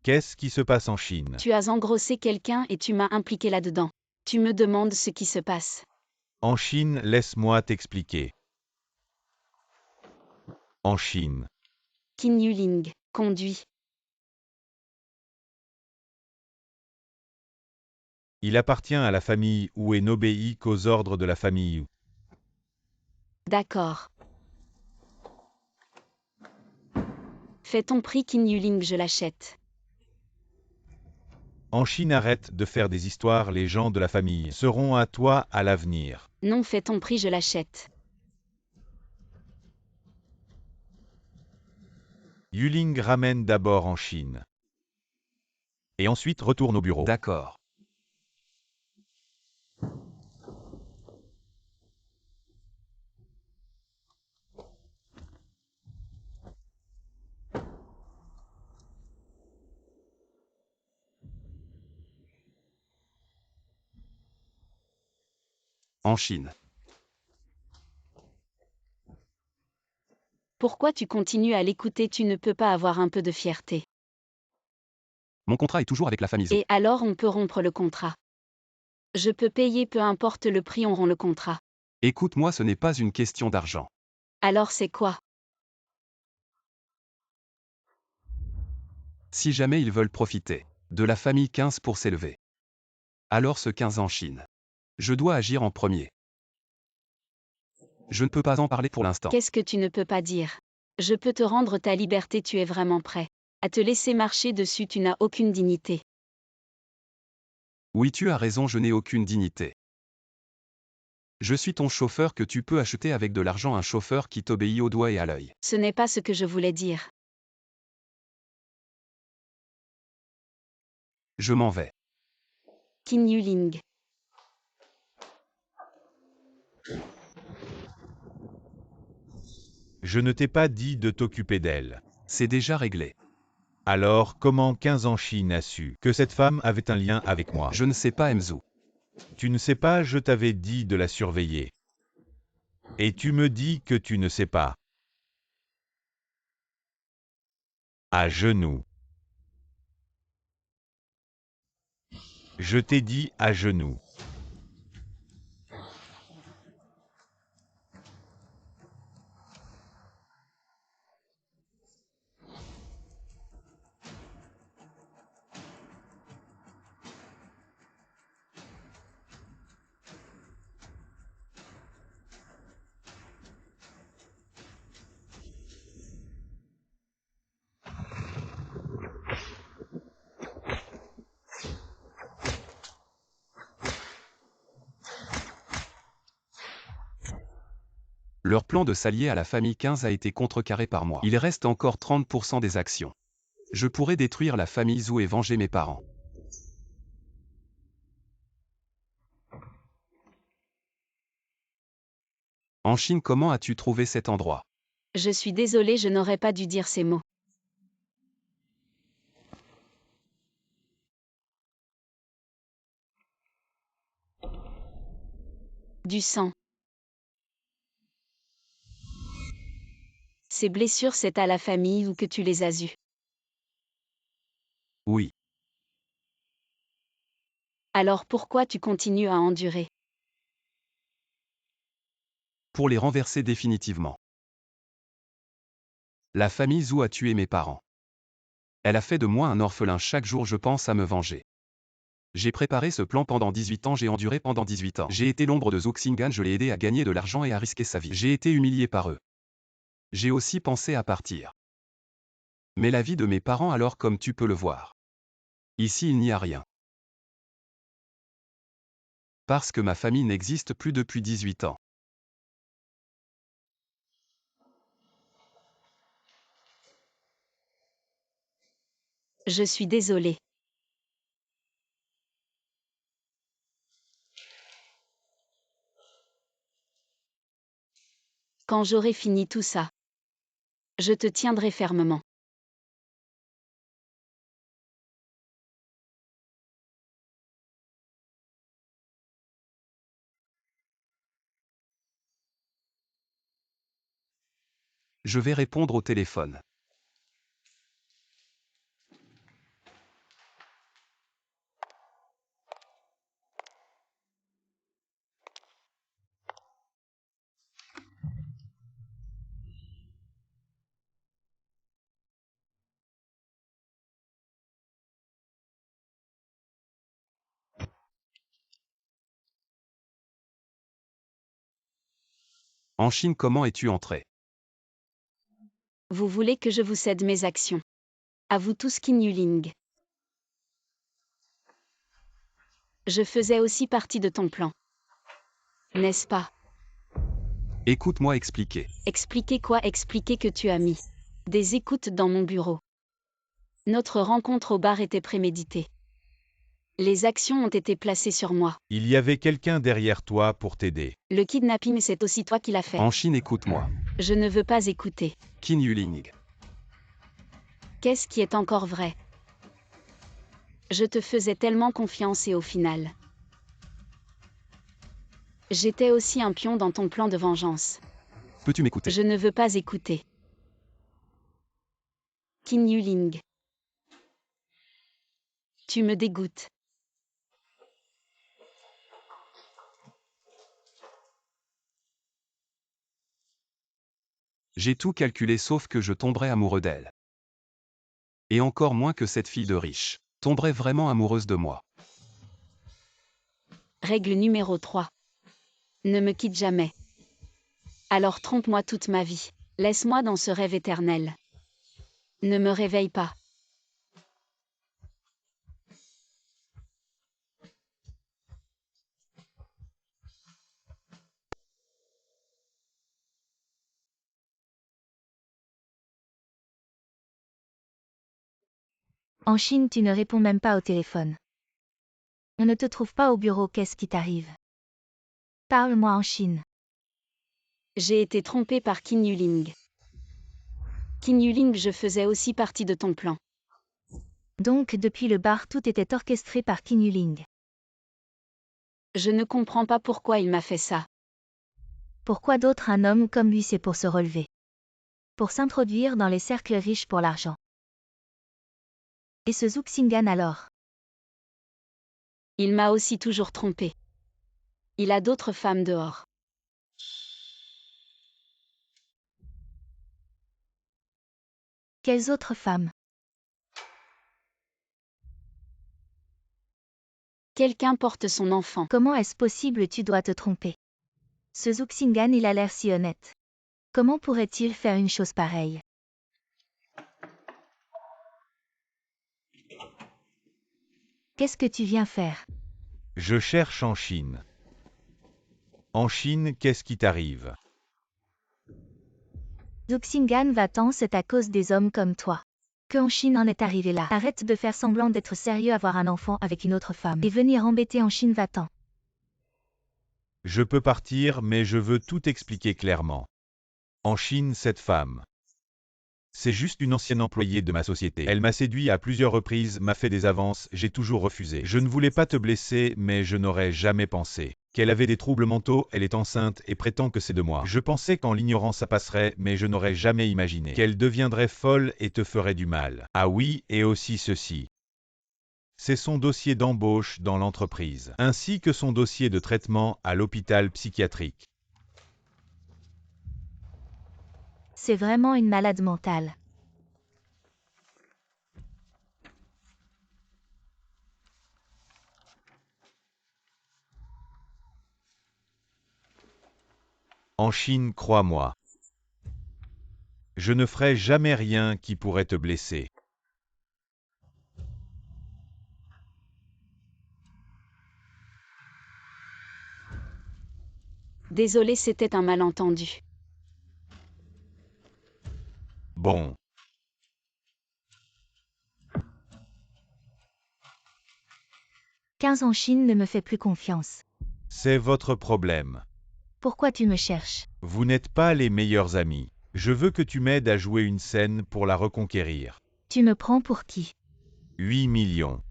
Qu'est-ce qui se passe en Chine? Tu as engrossé quelqu'un et tu m'as impliqué là-dedans. Tu me demandes ce qui se passe. En Chine, laisse-moi t'expliquer. En Chine. Qin Yuling, conduit. Il appartient à la famille Wu et n'obéit qu'aux ordres de la famille Wu. D'accord. Fais ton prix, Qin Yuling, je l'achète. En Chine, arrête de faire des histoires, les gens de la famille seront à toi à l'avenir. Non, fais ton prix, je l'achète. Yuling ramène d'abord en Chine. Et ensuite retourne au bureau. D'accord. En Chine. Pourquoi tu continues à l'écouter? Tu ne peux pas avoir un peu de fierté. Mon contrat est toujours avec la famille Zhou. Et alors on peut rompre le contrat. Je peux payer peu importe le prix, on rompt le contrat. Écoute-moi, ce n'est pas une question d'argent. Alors c'est quoi? Si jamais ils veulent profiter de la famille 15 pour s'élever, alors ce 15 en Chine. Je dois agir en premier. Je ne peux pas en parler pour l'instant. Qu'est-ce que tu ne peux pas dire? Je peux te rendre ta liberté, tu es vraiment prêt à te laisser marcher dessus, tu n'as aucune dignité. Oui, tu as raison, je n'ai aucune dignité. Je suis ton chauffeur que tu peux acheter avec de l'argent, un chauffeur qui t'obéit au doigt et à l'œil. Ce n'est pas ce que je voulais dire. Je m'en vais. Qin Yuling. Je ne t'ai pas dit de t'occuper d'elle. C'est déjà réglé. Alors, comment 15 en Chine a su que cette femme avait un lien avec moi? Je ne sais pas, Mzou. Tu ne sais pas, je t'avais dit de la surveiller. Et tu me dis que tu ne sais pas. À genoux. Je t'ai dit à genoux. Leur plan de s'allier à la famille 15 a été contrecarré par moi. Il reste encore 30% des actions. Je pourrais détruire la famille Zhou et venger mes parents. En Chine, comment as-tu trouvé cet endroit? Je suis désolée, je n'aurais pas dû dire ces mots. Du sang. Ces blessures, c'est à la famille ou que tu les as eues? Oui. Alors pourquoi tu continues à endurer? Pour les renverser définitivement. La famille Zhou a tué mes parents. Elle a fait de moi un orphelin, chaque jour je pense à me venger. J'ai préparé ce plan pendant 18 ans, j'ai enduré pendant 18 ans. J'ai été l'ombre de Zhou Xingan, je l'ai aidé à gagner de l'argent et à risquer sa vie. J'ai été humilié par eux. J'ai aussi pensé à partir. Mais la vie de mes parents, alors, comme tu peux le voir. Ici il n'y a rien. Parce que ma famille n'existe plus depuis 18 ans. Je suis désolée. Quand j'aurai fini tout ça, je te tiendrai fermement. Je vais répondre au téléphone. En Chine, comment es-tu entré? Vous voulez que je vous cède mes actions? À vous tous, Qin Yuling. Je faisais aussi partie de ton plan. N'est-ce pas? Écoute-moi expliquer. Expliquer quoi? Expliquer que tu as mis des écoutes dans mon bureau. Notre rencontre au bar était préméditée. Les actions ont été placées sur moi. Il y avait quelqu'un derrière toi pour t'aider. Le kidnapping, c'est aussi toi qui l'as fait. En Chine, écoute-moi. Je ne veux pas écouter. Qin Yuling. Qu'est-ce qui est encore vrai? Je te faisais tellement confiance et au final. J'étais aussi un pion dans ton plan de vengeance. Peux-tu m'écouter? Je ne veux pas écouter. Qin Yuling. Tu me dégoûtes. J'ai tout calculé sauf que je tomberais amoureux d'elle. Et encore moins que cette fille de riche tomberait vraiment amoureuse de moi. Règle numéro 3. Ne me quitte jamais. Alors trompe-moi toute ma vie. Laisse-moi dans ce rêve éternel. Ne me réveille pas. En Chine, tu ne réponds même pas au téléphone. On ne te trouve pas au bureau, qu'est-ce qui t'arrive? Parle-moi en Chine. J'ai été trompée par Qin Yuling. Qin Yuling, je faisais aussi partie de ton plan. Donc, depuis le bar, tout était orchestré par Qin Yuling. Je ne comprends pas pourquoi il m'a fait ça. Pourquoi d'autre un homme comme lui c'est pour se relever? Pour s'introduire dans les cercles riches pour l'argent. Et ce Zuxingan alors? Il m'a aussi toujours trompée. Il a d'autres femmes dehors. Quelles autres femmes? Quelqu'un porte son enfant. Comment est-ce possible, tu dois te tromper? Ce Zuxingan il a l'air si honnête. Comment pourrait-il faire une chose pareille? Qu'est-ce que tu viens faire? Je cherche en Chine. En Chine, qu'est-ce qui t'arrive? Zuxingan va-t'en, c'est à cause des hommes comme toi. Que en Chine en est arrivé là. Arrête de faire semblant d'être sérieux, avoir un enfant avec une autre femme. Et venir embêter en Chine, va-t'en. Je peux partir, mais je veux tout expliquer clairement. En Chine, cette femme. C'est juste une ancienne employée de ma société. Elle m'a séduit à plusieurs reprises, m'a fait des avances, j'ai toujours refusé. Je ne voulais pas te blesser, mais je n'aurais jamais pensé qu'elle avait des troubles mentaux, elle est enceinte et prétend que c'est de moi. Je pensais qu'en l'ignorant ça passerait, mais je n'aurais jamais imaginé qu'elle deviendrait folle et te ferait du mal. Ah oui, et aussi ceci. C'est son dossier d'embauche dans l'entreprise, ainsi que son dossier de traitement à l'hôpital psychiatrique. C'est vraiment une malade mentale. En Chine, crois-moi. Je ne ferai jamais rien qui pourrait te blesser. Désolé, c'était un malentendu. Bon. « 15 en Chine ne me fait plus confiance. C'est votre problème. Pourquoi tu me cherches? Vous n'êtes pas les meilleurs amis. Je veux que tu m'aides à jouer une scène pour la reconquérir. Tu me prends pour qui? 8 millions.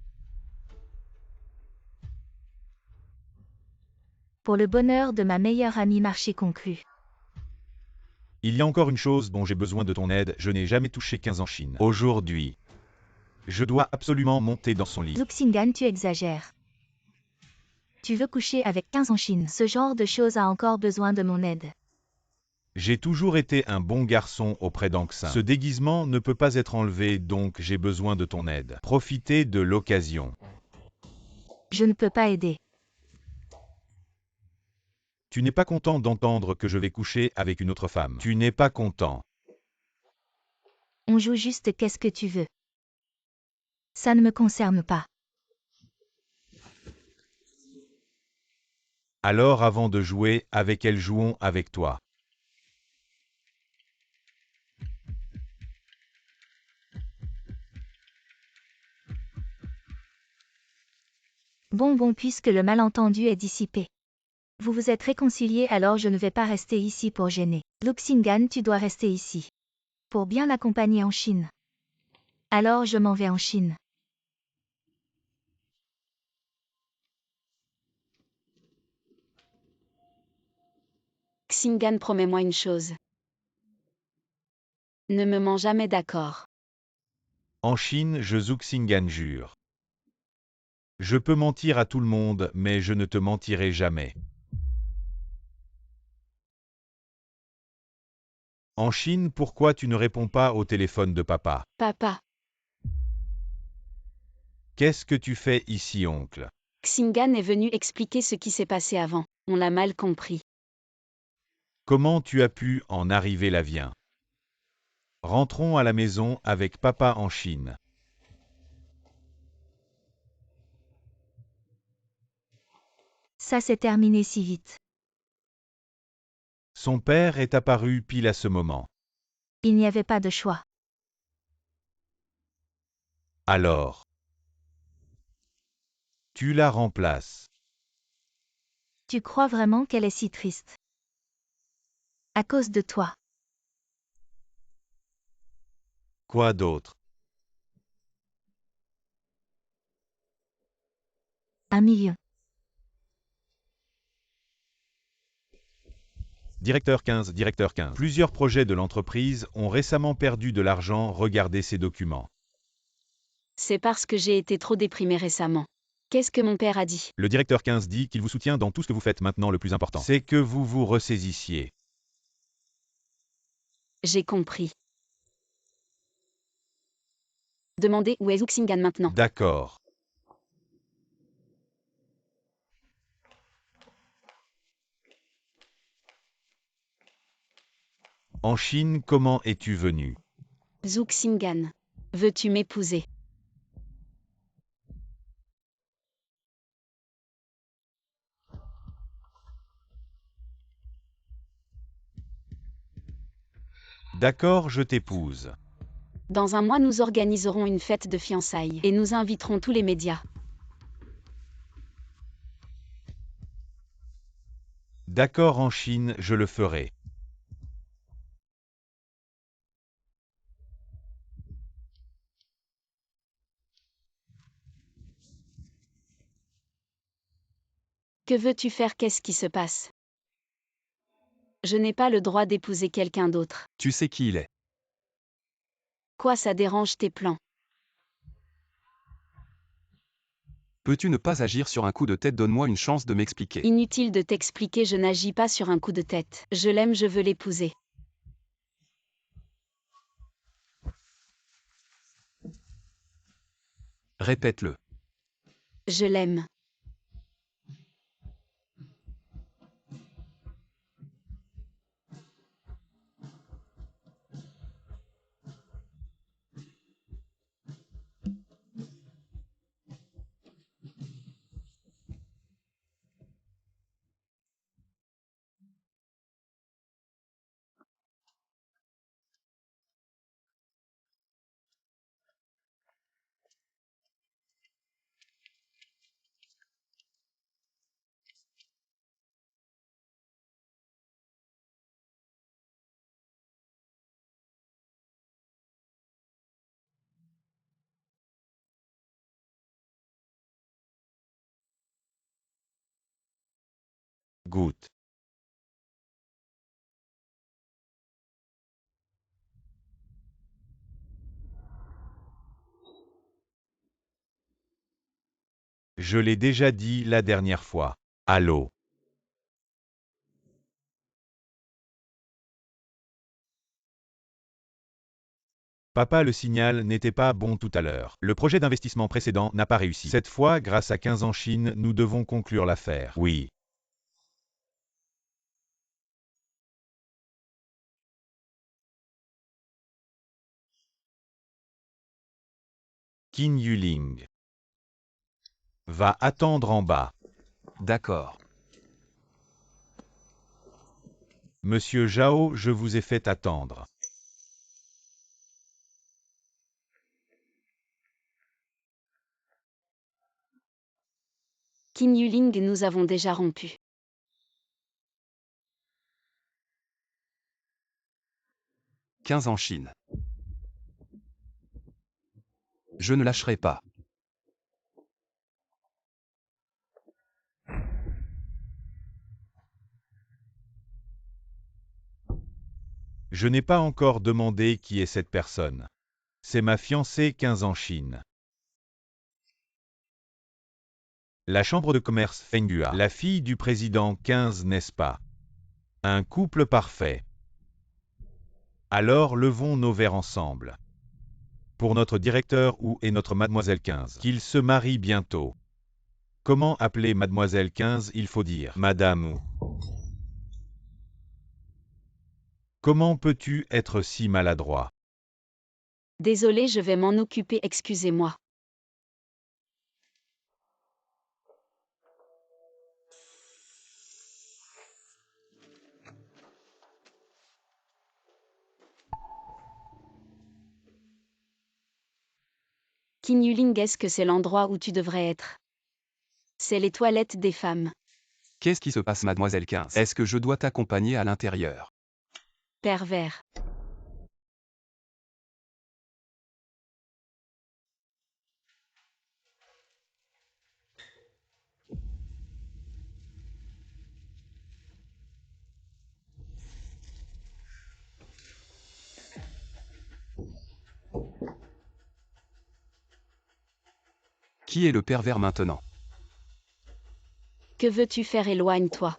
Pour le bonheur de ma meilleure amie, marché conclu. Il y a encore une chose dont j'ai besoin de ton aide, je n'ai jamais touché 15 en Chine. Aujourd'hui, je dois absolument monter dans son lit. Zuxingan, tu exagères. Tu veux coucher avec 15 en Chine? Ce genre de choses a encore besoin de mon aide. J'ai toujours été un bon garçon auprès d'Anxin. Ce déguisement ne peut pas être enlevé, donc j'ai besoin de ton aide. Profitez de l'occasion. Je ne peux pas aider. Tu n'es pas content d'entendre que je vais coucher avec une autre femme. Tu n'es pas content. On joue juste, qu'est-ce que tu veux? Ça ne me concerne pas. Alors avant de jouer avec elle, jouons avec toi. Bon, puisque le malentendu est dissipé. Vous vous êtes réconciliés, alors je ne vais pas rester ici pour gêner. Zuxingan, tu dois rester ici. Pour bien l'accompagner en Chine. Alors je m'en vais en Chine. Xingan, promets-moi une chose. Ne me mens jamais, d'accord? En Chine, je Zhu Xingan jure. Je peux mentir à tout le monde, mais je ne te mentirai jamais. En Chine, pourquoi tu ne réponds pas au téléphone de papa? Papa. Qu'est-ce que tu fais ici, oncle? Xingan est venu expliquer ce qui s'est passé avant. On l'a mal compris. Comment tu as pu en arriver là? Viens. Rentrons à la maison avec papa en Chine. Ça s'est terminé si vite. Son père est apparu pile à ce moment. Il n'y avait pas de choix. Alors, tu la remplaces. Tu crois vraiment qu'elle est si triste? À cause de toi. Quoi d'autre? 1 million. Directeur 15, directeur 15. Plusieurs projets de l'entreprise ont récemment perdu de l'argent. Regardez ces documents. C'est parce que j'ai été trop déprimé récemment. Qu'est-ce que mon père a dit? Le directeur 15 dit qu'il vous soutient dans tout ce que vous faites. Maintenant, le plus important, c'est que vous vous ressaisissiez. J'ai compris. Demandez où est Zhu Xingan maintenant. D'accord. En Chine, comment es-tu venu? Zhu Xingan. Veux-tu m'épouser? D'accord, je t'épouse. Dans un mois, nous organiserons une fête de fiançailles et nous inviterons tous les médias. D'accord, en Chine, je le ferai. Que veux-tu faire? Qu'est-ce qui se passe? Je n'ai pas le droit d'épouser quelqu'un d'autre. Tu sais qui il est. Quoi, ça dérange tes plans? Peux-tu ne pas agir sur un coup de tête? Donne-moi une chance de m'expliquer. Inutile de t'expliquer, je n'agis pas sur un coup de tête. Je l'aime, je veux l'épouser. Répète-le. Je l'aime. Goûte. Je l'ai déjà dit la dernière fois. Allô? Papa, le signal n'était pas bon tout à l'heure. Le projet d'investissement précédent n'a pas réussi. Cette fois, grâce à 15 en Chine, nous devons conclure l'affaire. Oui. Qin Yuling va attendre en bas. D'accord. Monsieur Zhao, je vous ai fait attendre. Qin Yuling, nous avons déjà rompu. « 15 en Chine. Je ne lâcherai pas. Je n'ai pas encore demandé qui est cette personne. C'est ma fiancée 15 en Chine. La chambre de commerce Fenghua, la fille du président 15, n'est-ce pas? Un couple parfait. Alors levons nos verres ensemble. Pour notre directeur où est notre mademoiselle 15, qu'il se marie bientôt. Comment appeler mademoiselle 15? Il faut dire madame ou. Comment peux-tu être si maladroit? Désolé, je vais m'en occuper, excusez-moi. Qin Yuling, est-ce que c'est l'endroit où tu devrais être? C'est les toilettes des femmes. Qu'est-ce qui se passe, mademoiselle 15? Est-ce que je dois t'accompagner à l'intérieur? Pervers. Qui est le pervers maintenant? Que veux-tu faire? Éloigne-toi.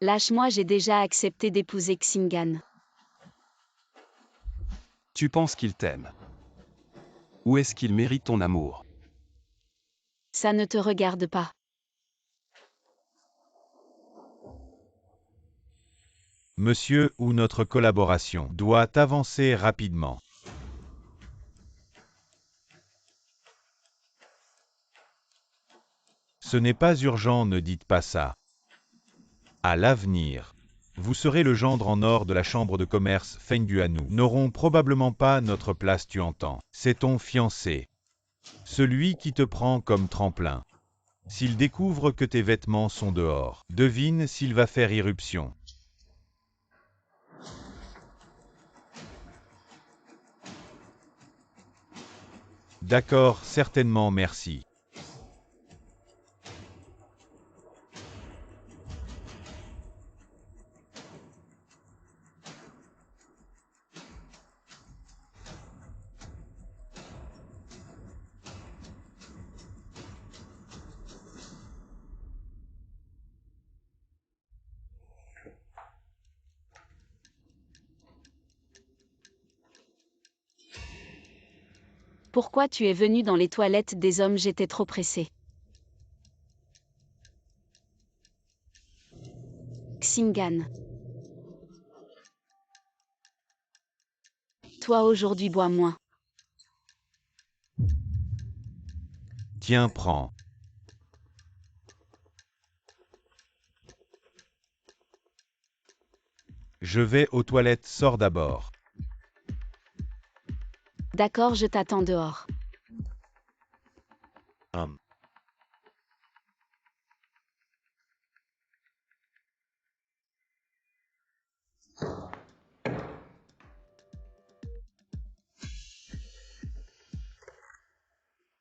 Lâche-moi, j'ai déjà accepté d'épouser Xingan. Tu penses qu'il t'aime? Ou est-ce qu'il mérite ton amour? Ça ne te regarde pas. Monsieur ou notre collaboration doit avancer rapidement. Ce n'est pas urgent, ne dites pas ça. À l'avenir, vous serez le gendre en or de la chambre de commerce Fenghua. Nous n'aurons probablement pas notre place, tu entends. C'est ton fiancé. Celui qui te prend comme tremplin. S'il découvre que tes vêtements sont dehors, devine s'il va faire irruption. D'accord, certainement, merci. Pourquoi tu es venu dans les toilettes des hommes? J'étais trop pressée. Xingan. Toi aujourd'hui bois moins. Tiens, prends. Je vais aux toilettes, sors d'abord. D'accord, je t'attends dehors.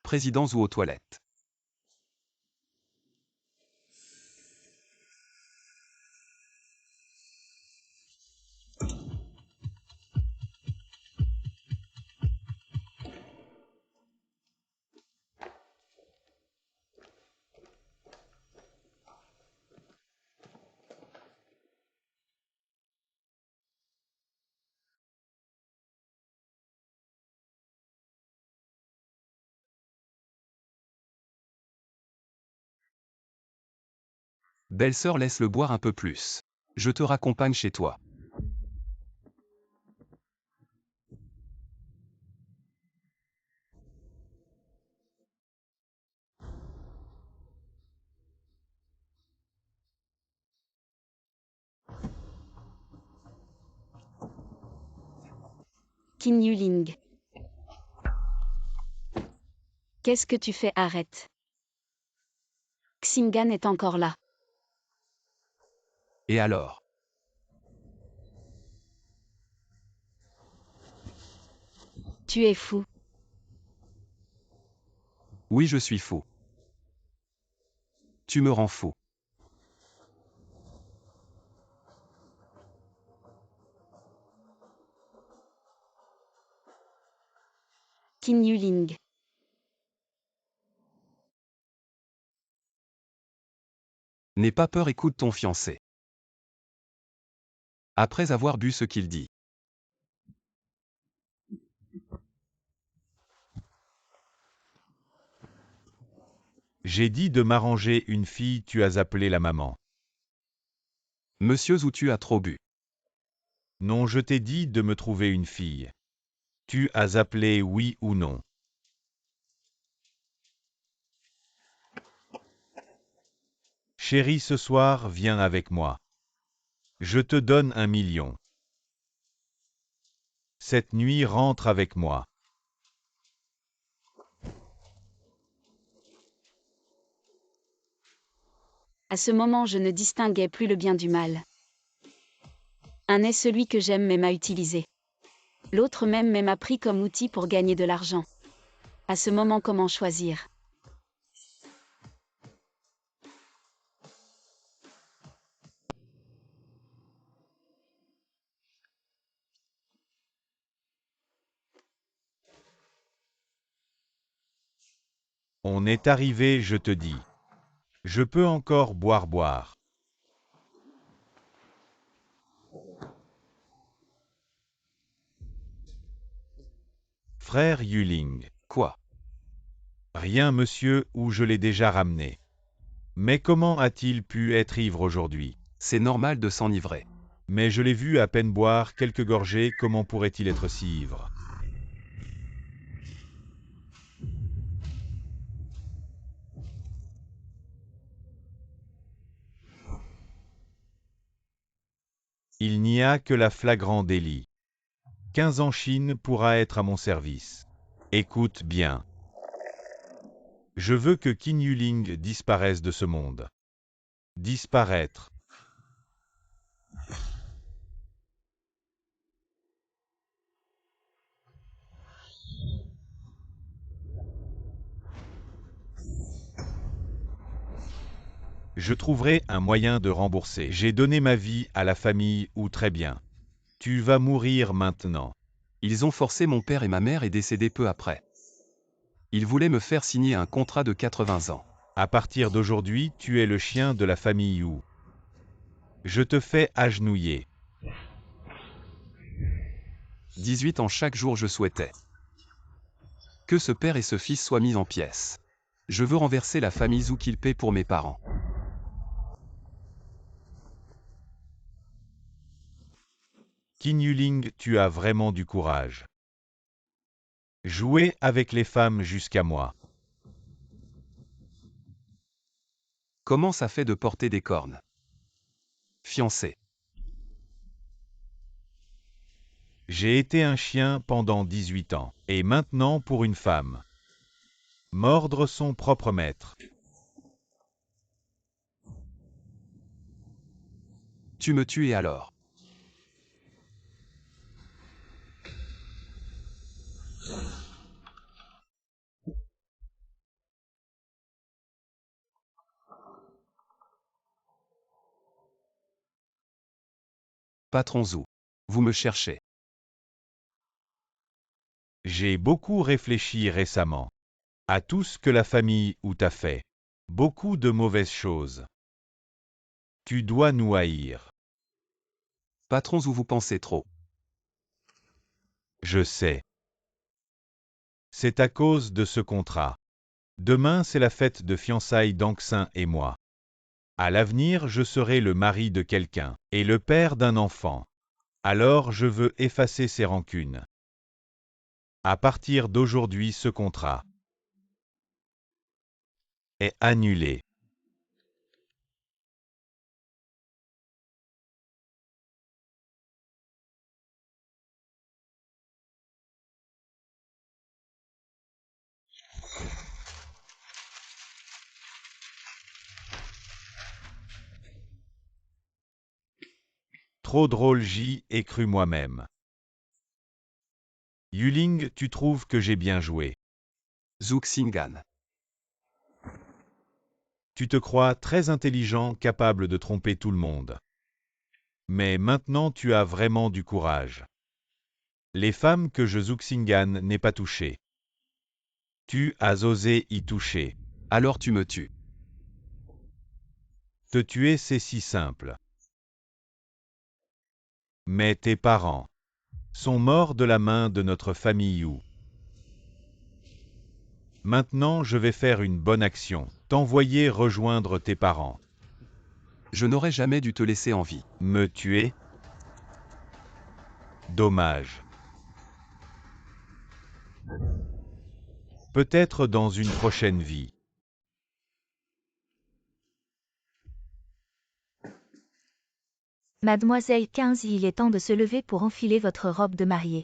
Présidents ou aux toilettes? Belle-sœur, laisse-le boire un peu plus. Je te raccompagne chez toi. Qin Yuling. Qu'est-ce que tu fais? Arrête. Xingan est encore là. Et alors? Tu es fou. Oui, je suis fou. Tu me rends fou. Qin Yuling. N'aie pas peur, écoute ton fiancé. Après avoir bu ce qu'il dit. J'ai dit de m'arranger une fille, tu as appelé la maman. Monsieur Zhu, tu as trop bu. Non, je t'ai dit de me trouver une fille. Tu as appelé oui ou non. Chérie, ce soir, viens avec moi. Je te donne 1 million. Cette nuit, rentre avec moi. À ce moment, je ne distinguais plus le bien du mal. Un est celui que j'aime mais m'a utilisé. L'autre m'aime mais m'a pris comme outil pour gagner de l'argent. À ce moment, comment choisir? On est arrivé, je te dis. Je peux encore boire. Frère Yuling. Quoi? Rien, monsieur, ou je l'ai déjà ramené. Mais comment a-t-il pu être ivre aujourd'hui? C'est normal de s'enivrer. Mais je l'ai vu à peine boire quelques gorgées, comment pourrait-il être si ivre? Il n'y a que la flagrant délit. 15 en Chine pourra être à mon service. Écoute bien. Je veux que Qin Yuling disparaisse de ce monde. Disparaître. Je trouverai un moyen de rembourser. J'ai donné ma vie à la famille ou très bien. Tu vas mourir maintenant. Ils ont forcé mon père et ma mère est décédé peu après. Ils voulaient me faire signer un contrat de 80 ans. À partir d'aujourd'hui, tu es le chien de la famille Wu. Je te fais agenouiller. 18 ans chaque jour je souhaitais. Que ce père et ce fils soient mis en pièces. Je veux renverser la famille Zhu qu'ils paient pour mes parents. Qin Yuling, tu as vraiment du courage. Jouer avec les femmes jusqu'à moi. Comment ça fait de porter des cornes? Fiancé. J'ai été un chien pendant 18 ans, et maintenant pour une femme. Mordre son propre maître. Tu me tues et alors? Patron Zhu. Vous me cherchez. J'ai beaucoup réfléchi récemment à tout ce que la famille Wu t'a fait. Beaucoup de mauvaises choses. Tu dois nous haïr. Patron Zhu, vous pensez trop. Je sais. C'est à cause de ce contrat. Demain, c'est la fête de fiançailles d'Angxin et moi. À l'avenir, je serai le mari de quelqu'un et le père d'un enfant. Alors je veux effacer ces rancunes. À partir d'aujourd'hui, ce contrat est annulé. Trop drôle, j'y ai cru moi-même. Yuling, tu trouves que j'ai bien joué. Zhu Xingan. Tu te crois très intelligent, capable de tromper tout le monde. Mais maintenant tu as vraiment du courage. Les femmes que je Zhu Xingan n'ai pas touchées. Tu as osé y toucher. Alors tu me tues. Te tuer, c'est si simple. Mais tes parents sont morts de la main de notre famille Wu. Maintenant, je vais faire une bonne action. T'envoyer rejoindre tes parents. Je n'aurais jamais dû te laisser en vie. Me tuer? Dommage. Peut-être dans une prochaine vie. Mademoiselle 15, il est temps de se lever pour enfiler votre robe de mariée.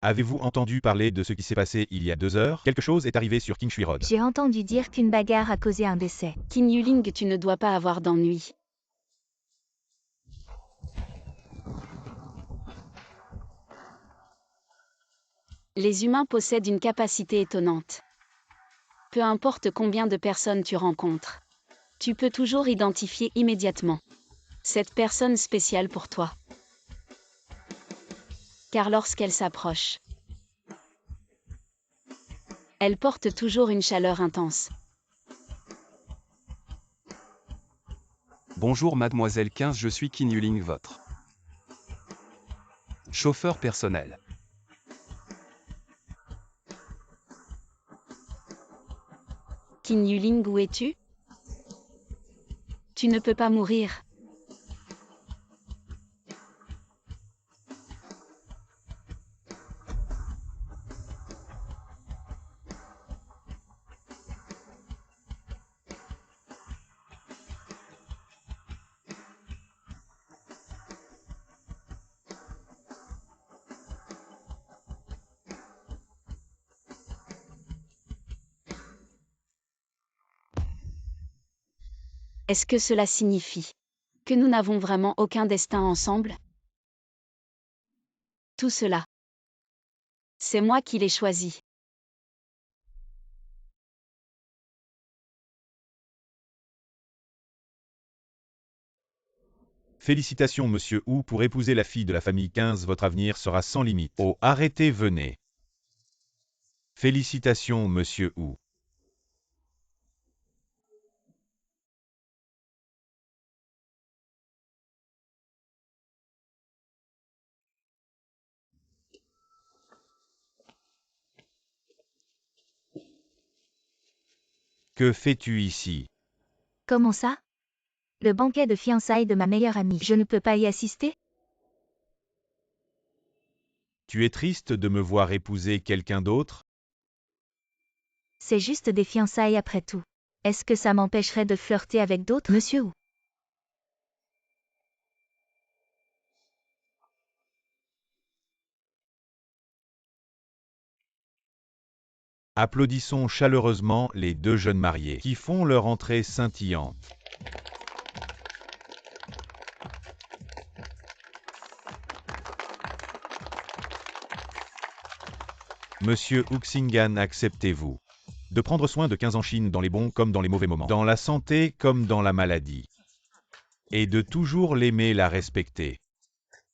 Avez-vous entendu parler de ce qui s'est passé il y a 2 heures? Quelque chose est arrivé sur King Shui Road. J'ai entendu dire qu'une bagarre a causé un décès. Qin Yuling, tu ne dois pas avoir d'ennui. Les humains possèdent une capacité étonnante. Peu importe combien de personnes tu rencontres, tu peux toujours identifier immédiatement cette personne spéciale pour toi. Car lorsqu'elle s'approche, elle porte toujours une chaleur intense. Bonjour mademoiselle 15, je suis Qin Yuling, votre chauffeur personnel. Qin Yuling, où es-tu? Tu ne peux pas mourir. Est-ce que cela signifie que nous n'avons vraiment aucun destin ensemble? Tout cela, c'est moi qui l'ai choisi. Félicitations Monsieur Wu pour épouser la fille de la famille 15, votre avenir sera sans limite. Oh, arrêtez, venez. Félicitations Monsieur Wu. Que fais-tu ici? Comment ça? Le banquet de fiançailles de ma meilleure amie. Je ne peux pas y assister? Tu es triste de me voir épouser quelqu'un d'autre? C'est juste des fiançailles après tout. Est-ce que ça m'empêcherait de flirter avec d'autres, monsieur Wu? Applaudissons chaleureusement les 2 jeunes mariés qui font leur entrée scintillante. Monsieur Uxingan, acceptez-vous de prendre soin de 15 en Chine dans les bons comme dans les mauvais moments, dans la santé comme dans la maladie, et de toujours l'aimer, la respecter,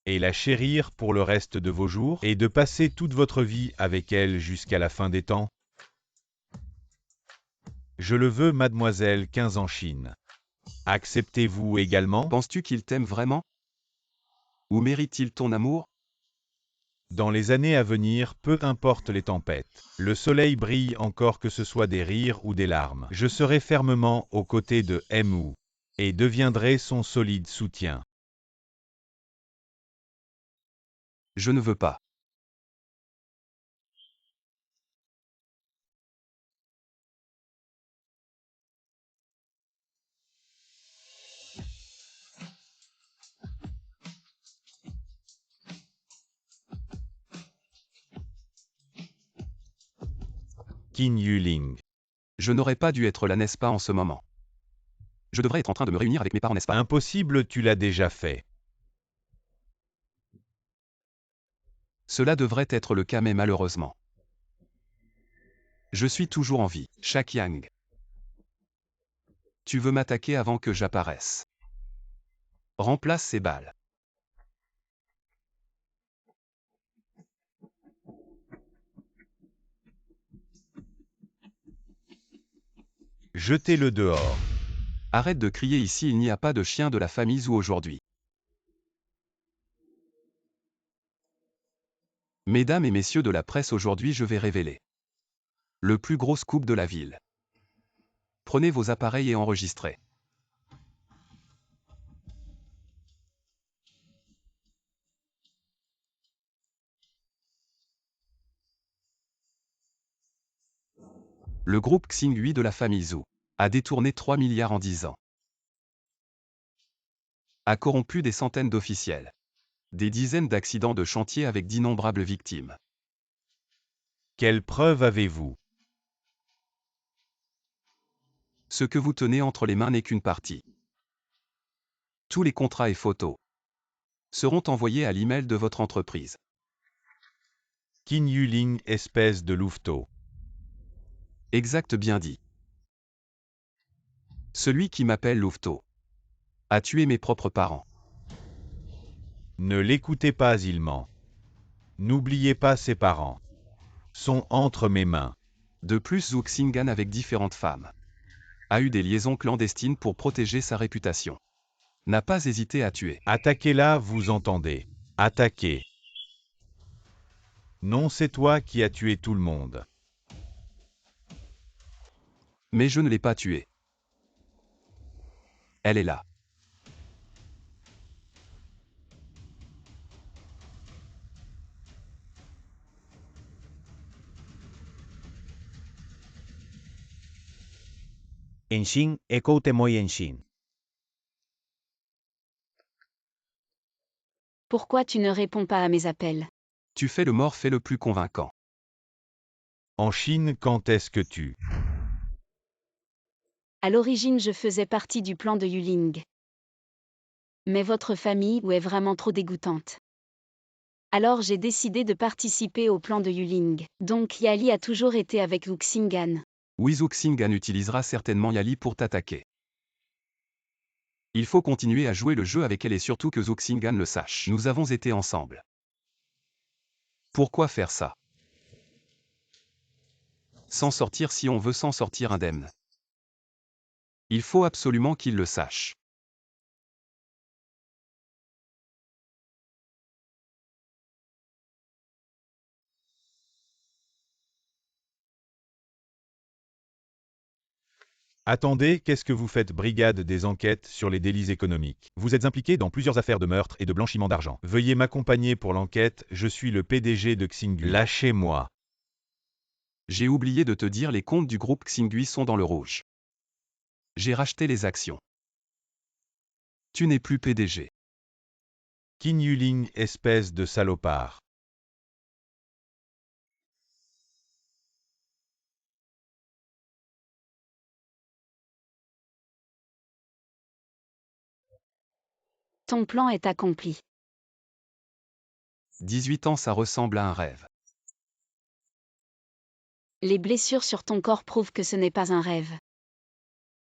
et la chérir pour le reste de vos jours, et de passer toute votre vie avec elle jusqu'à la fin des temps? Je le veux, mademoiselle 15 en Chine. Acceptez-vous également? Penses-tu qu'il t'aime vraiment? Ou mérite-t-il ton amour? Dans les années à venir, peu importe les tempêtes, le soleil brille encore, que ce soit des rires ou des larmes. Je serai fermement aux côtés de Mu et deviendrai son solide soutien. Je ne veux pas. Qin Yuling. Je n'aurais pas dû être là, n'est-ce pas, en ce moment? Je devrais être en train de me réunir avec mes parents, n'est-ce pas? Impossible, tu l'as déjà fait. Cela devrait être le cas, mais malheureusement. Je suis toujours en vie, Shaq Yang. Tu veux m'attaquer avant que j'apparaisse. Remplace ces balles. Jetez-le dehors. Arrête de crier ici, il n'y a pas de chien de la famille Zhou aujourd'hui. Mesdames et messieurs de la presse, aujourd'hui je vais révéler le plus gros scoop de la ville. Prenez vos appareils et enregistrez. Le groupe Xinghui de la famille Zhou a détourné 3 milliards en 10 ans. A corrompu des centaines d'officiels. Des dizaines d'accidents de chantier avec d'innombrables victimes. Quelles preuves avez-vous? Ce que vous tenez entre les mains n'est qu'une partie. Tous les contrats et photos seront envoyés à l'email de votre entreprise. Qin Yuling, espèce de louveteau. Exact, bien dit. Celui qui m'appelle louveteau a tué mes propres parents. Ne l'écoutez pas, il ment. N'oubliez pas ses parents. Sont entre mes mains. De plus, Zhou Xing'an avec différentes femmes a eu des liaisons clandestines pour protéger sa réputation. N'a pas hésité à tuer. Attaquez-la, vous entendez? Attaquez. Non, c'est toi qui as tué tout le monde. Mais je ne l'ai pas tuée. Elle est là. Enshin, écoute moi Enshin. Pourquoi tu ne réponds pas à mes appels? Tu fais le mort, fais le plus convaincant. En Chine, quand est-ce que tu... À l'origine, je faisais partie du plan de Yuling. Mais votre famille est vraiment trop dégoûtante. Alors j'ai décidé de participer au plan de Yuling. Donc Yali a toujours été avec Zhou Xing'an. Oui, Zhou Xing'an utilisera certainement Yali pour t'attaquer. Il faut continuer à jouer le jeu avec elle et surtout que Zhou Xing'an le sache. Nous avons été ensemble. Pourquoi faire ça? S'en sortir si on veut s'en sortir indemne. Il faut absolument qu'il le sache. Attendez, qu'est-ce que vous faites, brigade des enquêtes sur les délits économiques? Vous êtes impliqué dans plusieurs affaires de meurtre et de blanchiment d'argent. Veuillez m'accompagner pour l'enquête, je suis le PDG de Xinghui. Lâchez-moi. J'ai oublié de te dire, les comptes du groupe Xinghui sont dans le rouge. J'ai racheté les actions. Tu n'es plus PDG. Qin Yuling, espèce de salopard. Ton plan est accompli. 18 ans, ça ressemble à un rêve. Les blessures sur ton corps prouvent que ce n'est pas un rêve.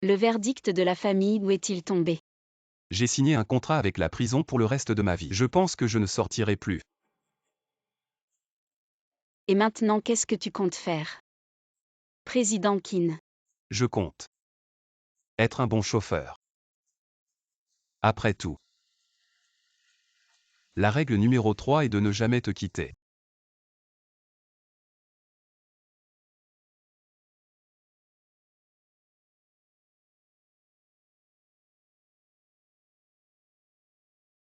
Le verdict de la famille, où est-il tombé? J'ai signé un contrat avec la prison pour le reste de ma vie. Je pense que je ne sortirai plus. Et maintenant, qu'est-ce que tu comptes faire? Président Qin. Je compte être un bon chauffeur. Après tout, la règle numéro 3 est de ne jamais te quitter.